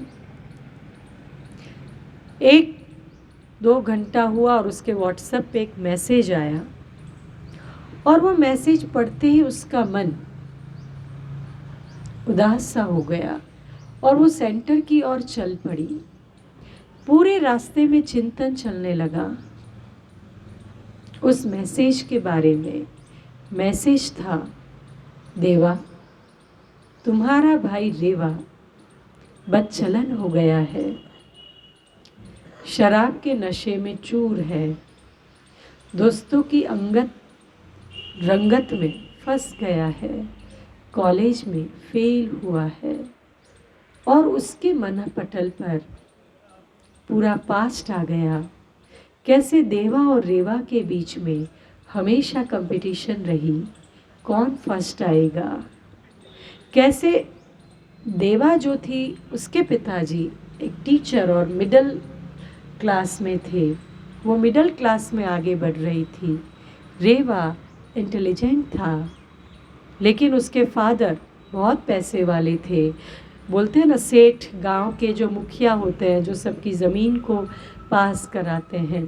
1-2 घंटा हुआ और उसके व्हाट्सएप पे एक मैसेज आया, और वो मैसेज पढ़ते ही उसका मन उदास सा हो गया और वो सेंटर की ओर चल पड़ी। पूरे रास्ते में चिंतन चलने लगा उस मैसेज के बारे में। मैसेज था, देवा, तुम्हारा भाई रेवा बदचलन हो गया है, शराब के नशे में चूर है, दोस्तों की अंगत रंगत में फंस गया है, कॉलेज में फेल हुआ है, और उसके मनपटल पर पूरा पास्ट आ गया। कैसे देवा और रेवा के बीच में हमेशा कंपटीशन रही, कौन फर्स्ट आएगा। कैसे देवा जो थी, उसके पिताजी एक टीचर और मिडिल क्लास में थे, वो मिडिल क्लास में आगे बढ़ रही थी। रेवा इंटेलिजेंट था, लेकिन उसके फादर बहुत पैसे वाले थे। बोलते हैं ना, सेठ गांव के जो मुखिया होते हैं, जो सबकी ज़मीन को पास कराते हैं,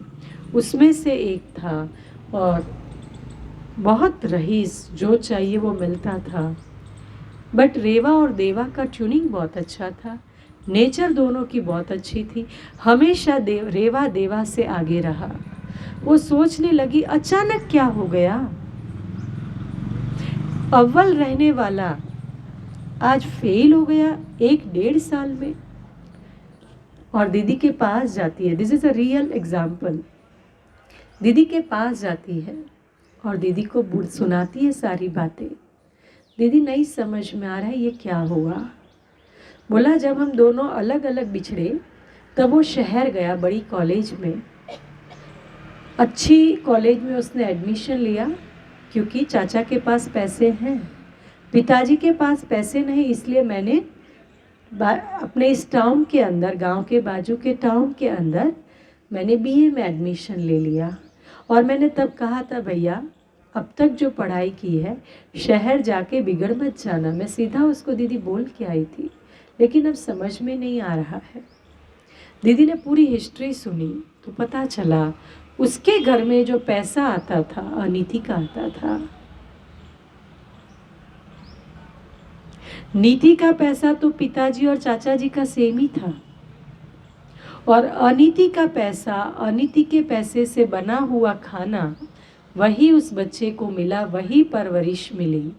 उसमें से एक था, और बहुत रईस, जो चाहिए वो मिलता था। बट रेवा और देवा का ट्यूनिंग बहुत अच्छा था, नेचर दोनों की बहुत अच्छी थी। हमेशा रेवा देवा से आगे रहा। वो सोचने लगी, अचानक क्या हो गया, अव्वल रहने वाला आज फेल हो गया 1-1.5 साल में। और दीदी के पास जाती है, this is a real example. दीदी के पास जाती है और दीदी को सुनाती है सारी बातें। दीदी नहीं समझ में आ रहा है ये क्या हुआ। बोला, जब हम दोनों अलग अलग बिछड़े तब वो शहर गया बड़ी कॉलेज में, अच्छी कॉलेज में उसने एडमिशन लिया, क्योंकि चाचा के पास पैसे हैं, पिताजी के पास पैसे नहीं, इसलिए मैंने अपने इस टाउन के अंदर, गांव के बाजू के टाउन के अंदर मैंने बीए में एडमिशन ले लिया। और मैंने तब कहा था, भैया अब तक जो पढ़ाई की है शहर जाके बिगड़ मत जाना। मैं सीधा उसको दीदी बोल के आई थी, लेकिन अब समझ में नहीं आ रहा है। दीदी ने पूरी हिस्ट्री सुनी तो पता चला उसके घर में जो पैसा आता था अनीति का आता था। नीति का पैसा तो पिताजी और चाचा जी का सेम ही था, और अनीति का पैसा, अनीति के पैसे से बना हुआ खाना, वही उस बच्चे को मिला, वही परवरिश मिली।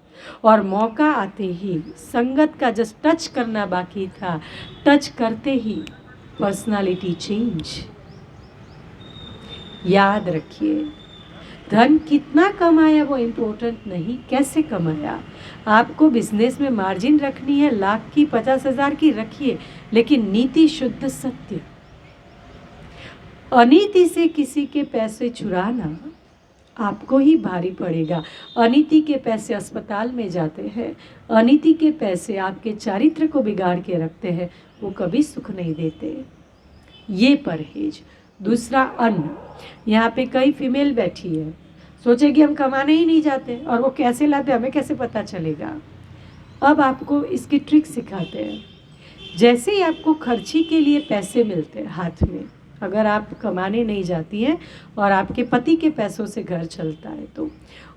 और मौका आते ही संगत का जस्ट टच करना बाकी था, टच करते ही पर्सनालिटी चेंज। याद रखिए, धन कितना कमाया वो इम्पोर्टेंट नहीं, कैसे कमाया। आपको बिजनेस में मार्जिन रखनी है, 1 लाख की 50,000 की रखिए, लेकिन नीति शुद्ध सत्य। अनीति से किसी के पैसे चुराना आपको ही भारी पड़ेगा। अनीति के पैसे अस्पताल में जाते हैं, अनीति के पैसे आपके चारित्र को बिगाड़ के रखते हैं, वो कभी सुख नहीं देते। ये परहेज। दूसरा, अन्न। यहाँ पे कई फीमेल बैठी है, सोचेगी हम कमाने ही नहीं जाते, और वो कैसे लाते हमें कैसे पता चलेगा। अब आपको इसकी ट्रिक सिखाते हैं। जैसे ही आपको खर्ची के लिए पैसे मिलते हैं हाथ में, अगर आप कमाने नहीं जाती हैं और आपके पति के पैसों से घर चलता है, तो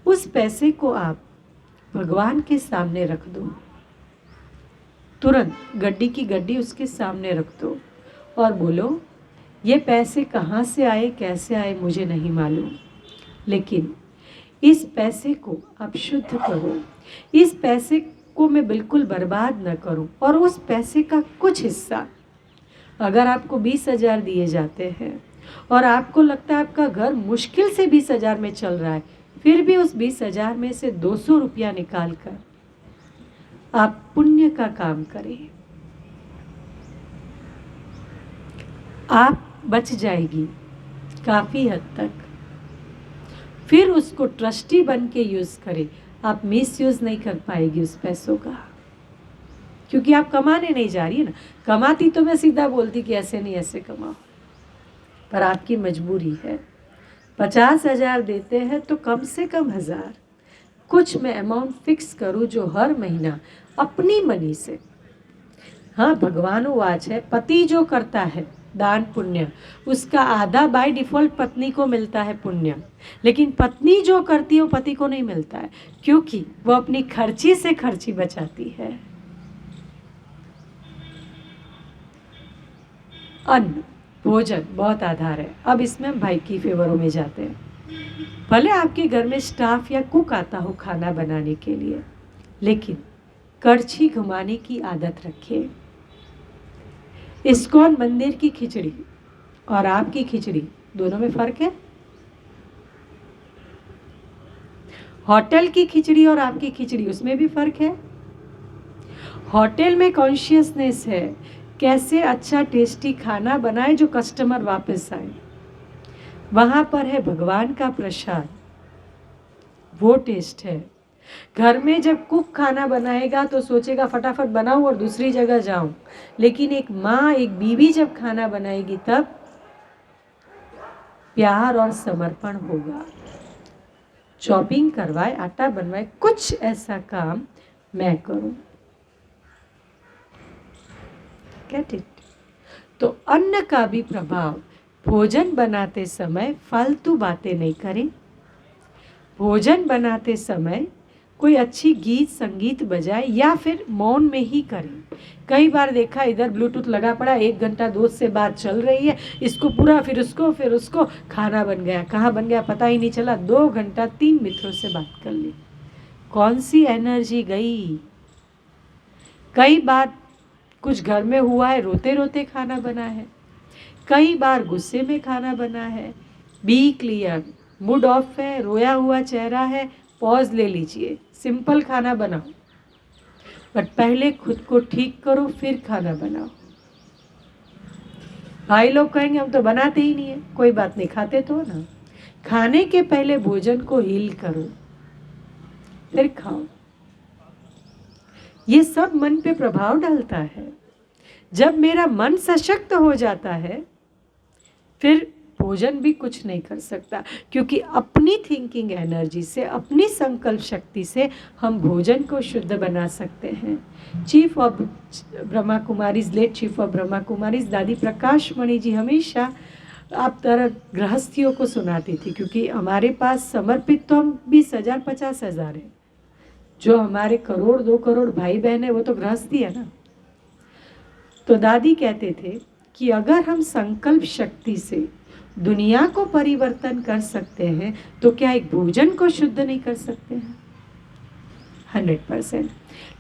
उस पैसे को आप भगवान के सामने रख दो, तुरंत गड्डी की गड्डी उसके सामने रख दो और बोलो, ये पैसे कहाँ से आए, कैसे आए मुझे नहीं मालूम, लेकिन इस पैसे को आप शुद्ध करो, इस पैसे को मैं बिल्कुल बर्बाद न करूं। और उस पैसे का कुछ हिस्सा, अगर आपको 20,000 दिए जाते हैं और आपको लगता है आपका घर मुश्किल से 20,000 में चल रहा है, फिर भी उस 20,000 में से 200 रुपया निकाल कर आप पुण्य का काम करें, आप बच जाएगी काफ़ी हद तक। फिर उसको ट्रस्टी बन के यूज़ करें, आप मिस यूज़ नहीं कर पाएगी उस पैसों का, क्योंकि आप कमाने नहीं जा रही है ना। कमाती तो मैं सीधा बोलती कि ऐसे नहीं ऐसे कमाओ, पर आपकी मजबूरी है। 50,000 देते हैं तो कम से कम 1,000 कुछ मैं अमाउंट फिक्स करूं जो हर महीना अपनी मनी से, हाँ भगवान वाच है, पति जो करता है दान पुण्य उसका आधा बाय डिफॉल्ट पत्नी को मिलता है पुण्य, लेकिन पत्नी जो करती है वो पति को नहीं मिलता है, क्योंकि वो अपनी खर्ची से खर्ची बचाती है। अन्न भोजन बहुत आधार है। अब इसमें हम भाई की फेवरों में जाते हैं। भले आपके घर में स्टाफ या कुक आता हो खाना बनाने के लिए, लेकिन करछी घुमाने की आदत रखिए। इस्कॉन मंदिर की खिचड़ी और आपकी खिचड़ी दोनों में फर्क है। होटल की खिचड़ी और आपकी खिचड़ी उसमें भी फर्क है। होटल में कॉन्शियसनेस है कैसे अच्छा टेस्टी खाना बनाए जो कस्टमर वापस आए, वहां पर है भगवान का प्रसाद, वो टेस्ट है। घर में जब कुक खाना बनाएगा तो सोचेगा फटाफट बनाऊं और दूसरी जगह जाऊं, लेकिन एक माँ एक बीवी जब खाना बनाएगी तब प्यार और समर्पण होगा। चॉपिंग करवाए, आटा बनवाए, कुछ ऐसा काम मैं करूं। Get it? तो अन्न का भी प्रभाव, भोजन बनाते समय फालतू बातें नहीं करें। भोजन बनाते समय कोई अच्छी गीत संगीत बजाए या फिर मौन में ही करें। कई बार देखा इधर ब्लूटूथ लगा पड़ा, 1 घंटा दोस्त से बात चल रही है, इसको पूरा फिर उसको खाना बन गया, कहाँ बन गया पता ही नहीं चला, 2 घंटा 3 मित्रों से बात कर ली, कौन सी एनर्जी गई। कई बार कुछ घर में हुआ है, रोते रोते खाना बना है, कई बार गुस्से में खाना बना है। बी क्लियर, मूड ऑफ है, रोया हुआ चेहरा है, पॉज ले लीजिए, सिंपल खाना बनाओ, बट पहले खुद को ठीक करो फिर खाना बनाओ। भाई लोग कहेंगे हम तो बनाते ही नहीं है, कोई बात नहीं, खाते तो ना। खाने के पहले भोजन को हील करो फिर खाओ। ये सब मन पे प्रभाव डालता है। जब मेरा मन सशक्त हो जाता है फिर भोजन भी कुछ नहीं कर सकता, क्योंकि अपनी थिंकिंग एनर्जी से, अपनी संकल्प शक्ति से हम भोजन को शुद्ध बना सकते हैं। Chief of Brahma Kumaris, late chief of Brahma Kumaris Dadi Prakash Mani ji हमेशा आप तरह गृहस्थियों को सुनाती थी, क्योंकि हमारे पास समर्पित तो हम 20,000 50,000 है, जो हमारे करोड़ 2 करोड़ भाई बहन है वो तो गृहस्थी है ना। तो दादी कहते थे कि अगर हम संकल्प शक्ति से दुनिया को परिवर्तन कर सकते हैं तो क्या एक भोजन को शुद्ध नहीं कर सकते हैं? 100%।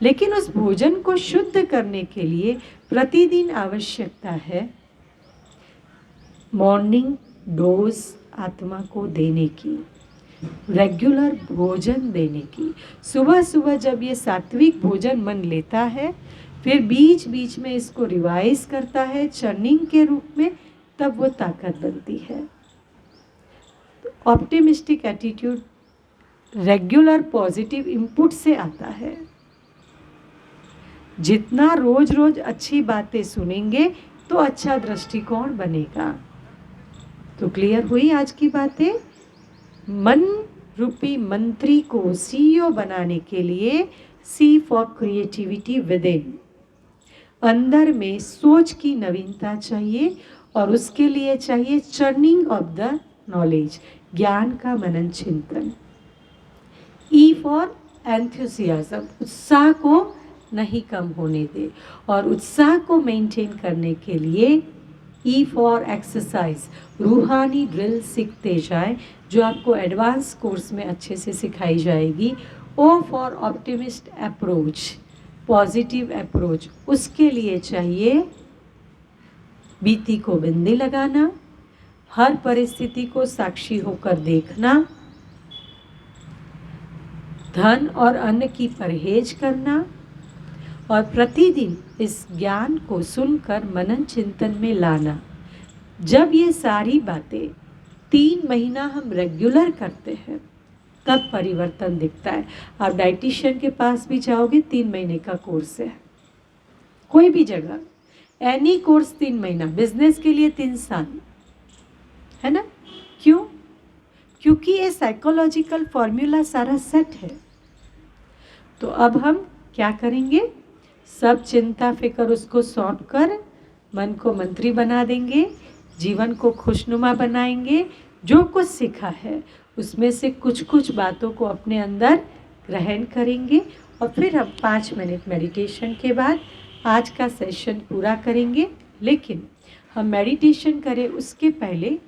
लेकिन उस भोजन को शुद्ध करने के लिए प्रतिदिन आवश्यकता है मॉर्निंग डोज आत्मा को देने की, रेगुलर भोजन देने की। सुबह सुबह जब ये सात्विक भोजन मन लेता है, फिर बीच बीच में इसको रिवाइज करता है चर्निंग के रूप में, तब वो ताकत बनती है। Optimistic attitude regular positive input से आता है। जितना रोज रोज अच्छी बातें सुनेंगे तो अच्छा दृष्टिकोण बनेगा। तो क्लियर हुई आज की बातें? मन रूपी मंत्री को सीईओ बनाने के लिए सी फॉर क्रिएटिविटी विद इन, अंदर में सोच की नवीनता चाहिए और उसके लिए चाहिए चर्निंग ऑफ द नॉलेज, ज्ञान का मनन चिंतन। ई फॉर एंथुसियाज्म, उत्साह को नहीं कम होने दे, और उत्साह को मेंटेन करने के लिए ई फॉर एक्सरसाइज, रूहानी ड्रिल सीखते जाए जो आपको एडवांस कोर्स में अच्छे से सिखाई जाएगी। O for optimist approach, positive approach, उसके लिए चाहिए बीती को बिंदी लगाना, हर परिस्थिति को साक्षी होकर देखना, धन और अन्न की परहेज करना, और प्रतिदिन इस ज्ञान को सुनकर मनन चिंतन में लाना। जब ये सारी बातें 3 महीना हम रेगुलर करते हैं तब परिवर्तन दिखता है। आप डाइटिशियन के पास भी जाओगे, 3 महीने का कोर्स है, कोई भी जगह एनी कोर्स 3 महीना, बिजनेस के लिए 3 साल, है ना? क्यों? क्योंकि ये साइकोलॉजिकल फॉर्मूला सारा सेट है। तो अब हम क्या करेंगे, सब चिंता फिक्र उसको सौंप कर मन को मंत्री बना देंगे, जीवन को खुशनुमा बनाएंगे। जो कुछ सीखा है उसमें से कुछ कुछ बातों को अपने अंदर ग्रहण करेंगे और फिर हम 5 मिनट मेडिटेशन के बाद आज का सेशन पूरा करेंगे। लेकिन हम मेडिटेशन करें उसके पहले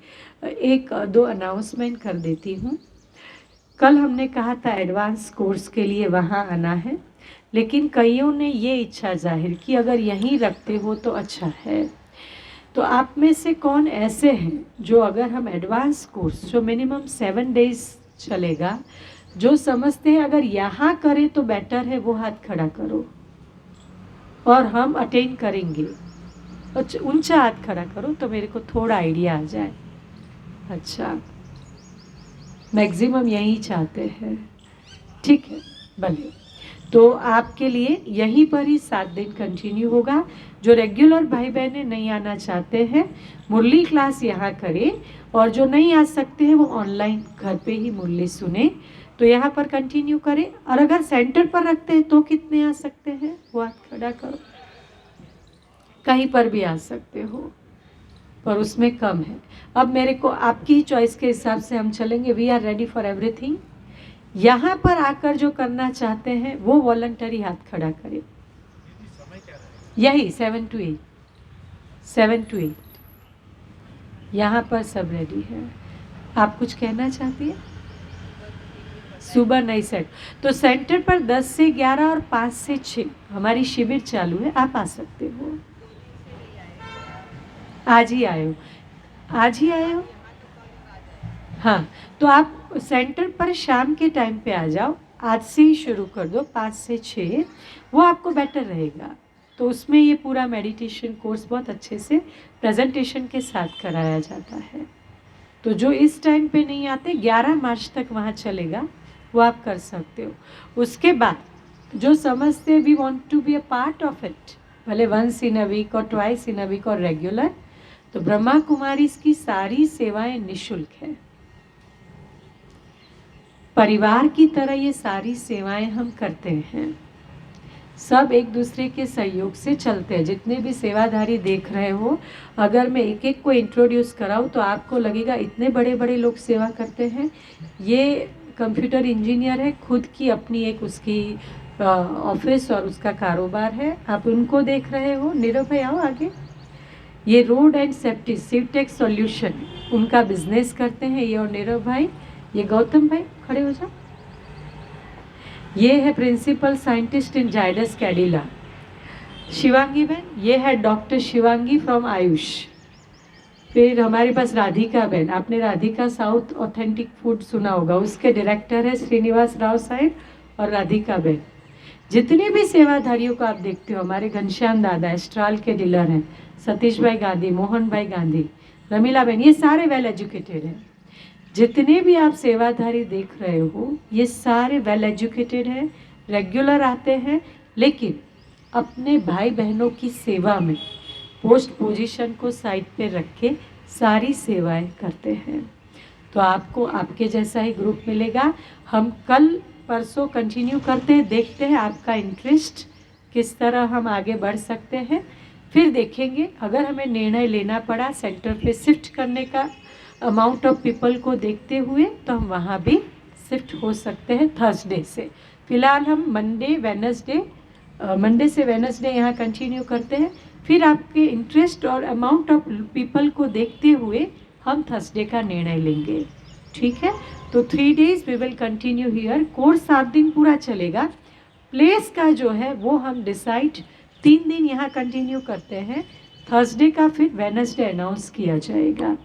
एक दो अनाउंसमेंट कर देती हूँ। कल हमने कहा था एडवांस कोर्स के लिए वहाँ आना है, लेकिन कईयों ने ये इच्छा जाहिर की अगर यहीं रखते हो तो अच्छा है। तो आप में से कौन ऐसे हैं जो अगर हम एडवांस कोर्स जो मिनिमम 7 डेज चलेगा, जो समझते हैं अगर यहाँ करें तो बेटर है, वो हाथ खड़ा करो और हम अटेंड करेंगे। ऊंचा हाथ खड़ा करो तो मेरे को थोड़ा आइडिया आ जाए। अच्छा, मैक्सिमम यही चाहते हैं, ठीक है भले। तो आपके लिए यहीं पर ही 7 दिन कंटिन्यू होगा। जो रेगुलर भाई बहनें नहीं आना चाहते हैं मुरली क्लास यहाँ करें, और जो नहीं आ सकते हैं वो ऑनलाइन घर पे ही मुरली सुने। तो यहाँ पर कंटिन्यू करें। और अगर सेंटर पर रखते हैं तो कितने आ सकते हैं, वो हाथ खड़ा करो। कहीं पर भी आ सकते हो, पर उसमें कम है। अब मेरे को आपकी ही चॉइस के हिसाब से हम चलेंगे। We are ready for everything. यहाँ पर आकर जो करना चाहते हैं वो वॉलंटरी हाथ खड़ा करें। यही 7 to 8, 7 to 8 यहाँ पर सब रेडी है। आप कुछ कहना चाहती है? सुबह नहीं सेट, तो सेंटर पर 10 से 11 और 5 से 6 हमारी शिविर चालू है। आप आ सकते हो। आज ही आए हो? आज ही आए हो? हाँ, तो आप सेंटर पर शाम के टाइम पे आ जाओ। आज से ही शुरू कर दो 5 से 6, वो आपको बेटर रहेगा। तो उसमें ये पूरा मेडिटेशन कोर्स बहुत अच्छे से प्रेजेंटेशन के साथ कराया जाता है। तो जो इस टाइम पे नहीं आते 11 मार्च तक वहाँ चलेगा, वो आप कर सकते हो। उसके बाद जो समझते we want to be a part of it, भले वंस इन अ वीक और ट्वाइस इन अ वीक और रेगुलर, तो ब्रह्मा कुमारी की सारी सेवाएं निःशुल्क है। परिवार की तरह ये सारी सेवाएं हम करते हैं। सब एक दूसरे के सहयोग से चलते हैं। जितने भी सेवाधारी देख रहे हो, अगर मैं एक एक को इंट्रोड्यूस कराऊँ तो आपको लगेगा इतने बड़े बड़े लोग सेवा करते हैं। ये कंप्यूटर इंजीनियर है, खुद की अपनी एक उसकी ऑफिस और उसका कारोबार है। आप उनको देख रहे हो। नीरव भाई आओ आगे। ये रोड एंड सेफ्टी सिवटेक सॉल्यूशन उनका बिजनेस करते हैं ये और नीरव भाई। ये गौतम भाई खड़े हो जाओ। ये है principal scientist in Zydus Cadila. Shivangi बहन, ये है डॉक्टर शिवांगी फ्रॉम आयुष। फिर हमारे पास राधिका बहन, आपने राधिका साउथ ऑथेंटिक फूड सुना होगा, उसके डायरेक्टर है श्रीनिवास राव साहब और राधिका बहन। जितने भी सेवाधारियों को आप देखते हो, हमारे घनश्याम दादा एस्ट्राल के डीलर हैं, सतीश भाई गांधी, मोहन भाई गांधी, रमीला बहन, ये सारे वेल एजुकेटेड हैं। जितने भी आप सेवाधारी देख रहे हो ये सारे वेल एजुकेटेड हैं, रेगुलर आते हैं, लेकिन अपने भाई बहनों की सेवा में पोस्ट पोजीशन को साइड पे रख के सारी सेवाएं करते हैं। तो आपको आपके जैसा ही ग्रुप मिलेगा। हम कल परसों कंटिन्यू करते हैं, देखते हैं आपका इंटरेस्ट किस तरह हम आगे बढ़ सकते हैं। फिर देखेंगे अगर हमें निर्णय लेना पड़ा सेंटर पे शिफ्ट करने का अमाउंट ऑफ पीपल को देखते हुए, तो हम वहाँ भी शिफ्ट हो सकते हैं थर्सडे से। फिलहाल हम मंडे से वेनसडे यहाँ कंटिन्यू करते हैं। फिर आपके इंटरेस्ट और अमाउंट ऑफ पीपल को देखते हुए हम थर्सडे का निर्णय लेंगे, ठीक है। तो 3 days we will continue here. Course 7 दिन पूरा चलेगा। प्लेस का जो है वो हम डिसाइड 3 दिन यहाँ कंटिन्यू करते हैं, थर्सडे का फिर वेनसडे अनाउंस किया जाएगा,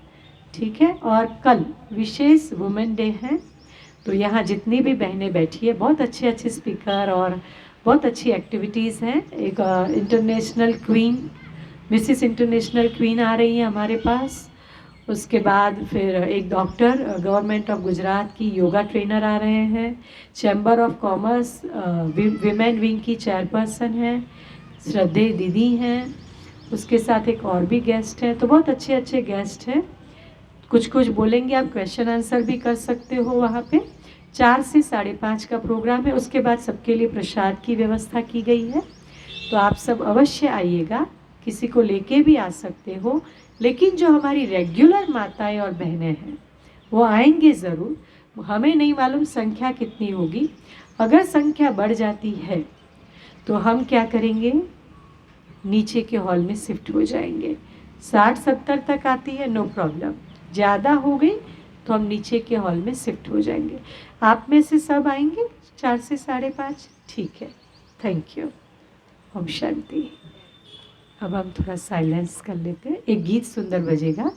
ठीक है। और कल विशेष वुमेन डे है, तो यहाँ जितनी भी बहनें बैठी है, बहुत अच्छे अच्छे स्पीकर और बहुत अच्छी एक्टिविटीज़ हैं। एक international queen, Mrs international queen आ रही है हमारे पास। उसके बाद फिर एक डॉक्टर गवर्नमेंट ऑफ गुजरात की योगा ट्रेनर आ रहे हैं। Chamber of commerce women wing की चेयरपर्सन हैं, श्रद्धे दीदी हैं। उसके साथ एक और भी गेस्ट है, तो बहुत अच्छे अच्छे गेस्ट हैं। कुछ कुछ बोलेंगे, आप क्वेश्चन आंसर भी कर सकते हो वहाँ पे। 4 से 5:30 का प्रोग्राम है। उसके बाद सबके लिए प्रसाद की व्यवस्था की गई है, तो आप सब अवश्य आइएगा। किसी को लेके भी आ सकते हो, लेकिन जो हमारी रेगुलर माताएं और बहनें हैं वो आएंगे ज़रूर। हमें नहीं मालूम संख्या कितनी होगी। अगर संख्या बढ़ जाती है तो हम क्या करेंगे, नीचे के हॉल में शिफ्ट हो जाएंगे। 60-70 तक आती है, नो प्रॉब्लम। ज़्यादा हो गई तो हम नीचे के हॉल में शिफ्ट हो जाएंगे। आप में से सब आएंगे 4 से 5:30? ठीक है, थैंक यू। ओम शांति। अब हम थोड़ा साइलेंस कर लेते हैं। एक गीत सुंदर बजेगा,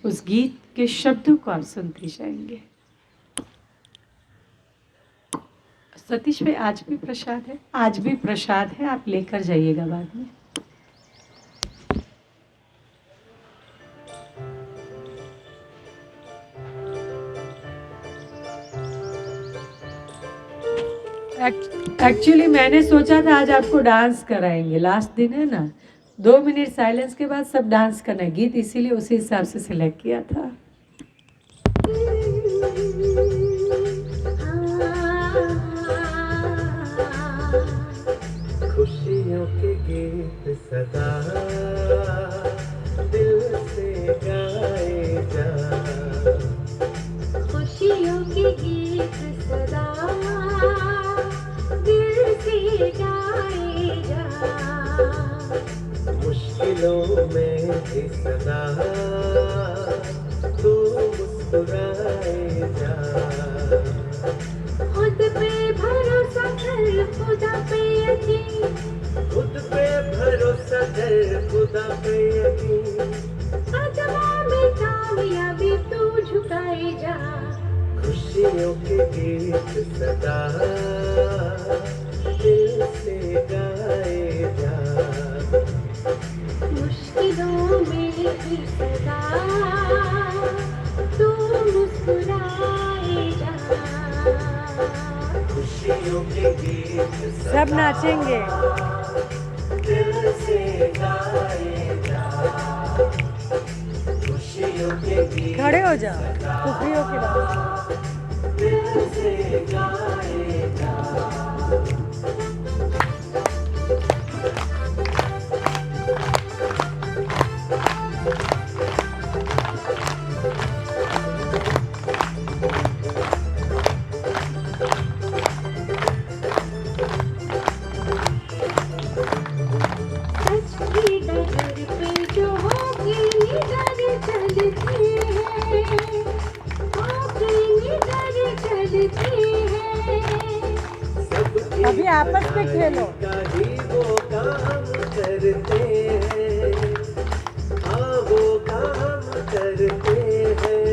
उस गीत के शब्दों को आप सुनते जाएंगे। सतीश भाई, आज भी प्रसाद है? आज भी प्रसाद है, आप लेकर जाइएगा बाद में। एक्चुअली मैंने सोचा था आज आपको डांस कराएंगे, लास्ट दिन है ना। 2 मिनट साइलेंस के बाद सब डांस करना है गीत, इसीलिए उसी हिसाब से सिलेक्ट किया था। खुशियों के गीत सदा दिल से गाए जा, खुशियों के गीत सदा दिल से गाए जा, मुश्किलों में भी सदा तू मुस्कुराए जा, खुद पे भरोसा कर खुदा पे यकीन, खुद पे भरोसा कर खुदा पे यकीन, अजमा में कामयाबी तू झुकाए जा, खुशियों के गीत सदा दिल से गाए जा, मुश्किलों में भी सदा तू मुस्कुराए जा, खुशियों के गीत सब नाचेंगे। दिल से गाए जा, खुशियों के गीत खड़े हो जाओ, खुशियों की बात। दिल से गाए जा, अभी आपस में खेलो। वो काम करते हैं, हाँ वो काम करते हैं,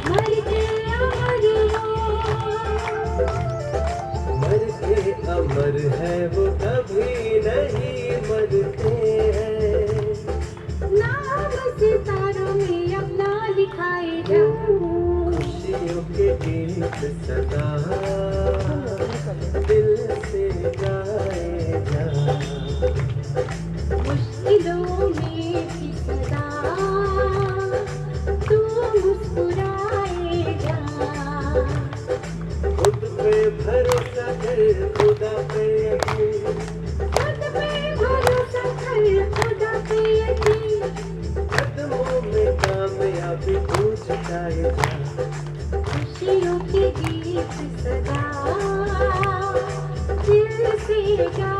मर के अमर है वो कभी नहीं मरते हैं, नाम सितारों में अपना लिखाए जा, खुशियों के गीत सदा दिल से गाए जा, मुश्किलों में भी सदा तू मुस्कुराए जा, खुद पे भरोसा कर खुदा पे यकीन, खुद पे भरोसा कर खुदा पे यकीन, कदमों में कामयाबी तू झुकाए जा, खुशियों के गीत सदा दिल से गा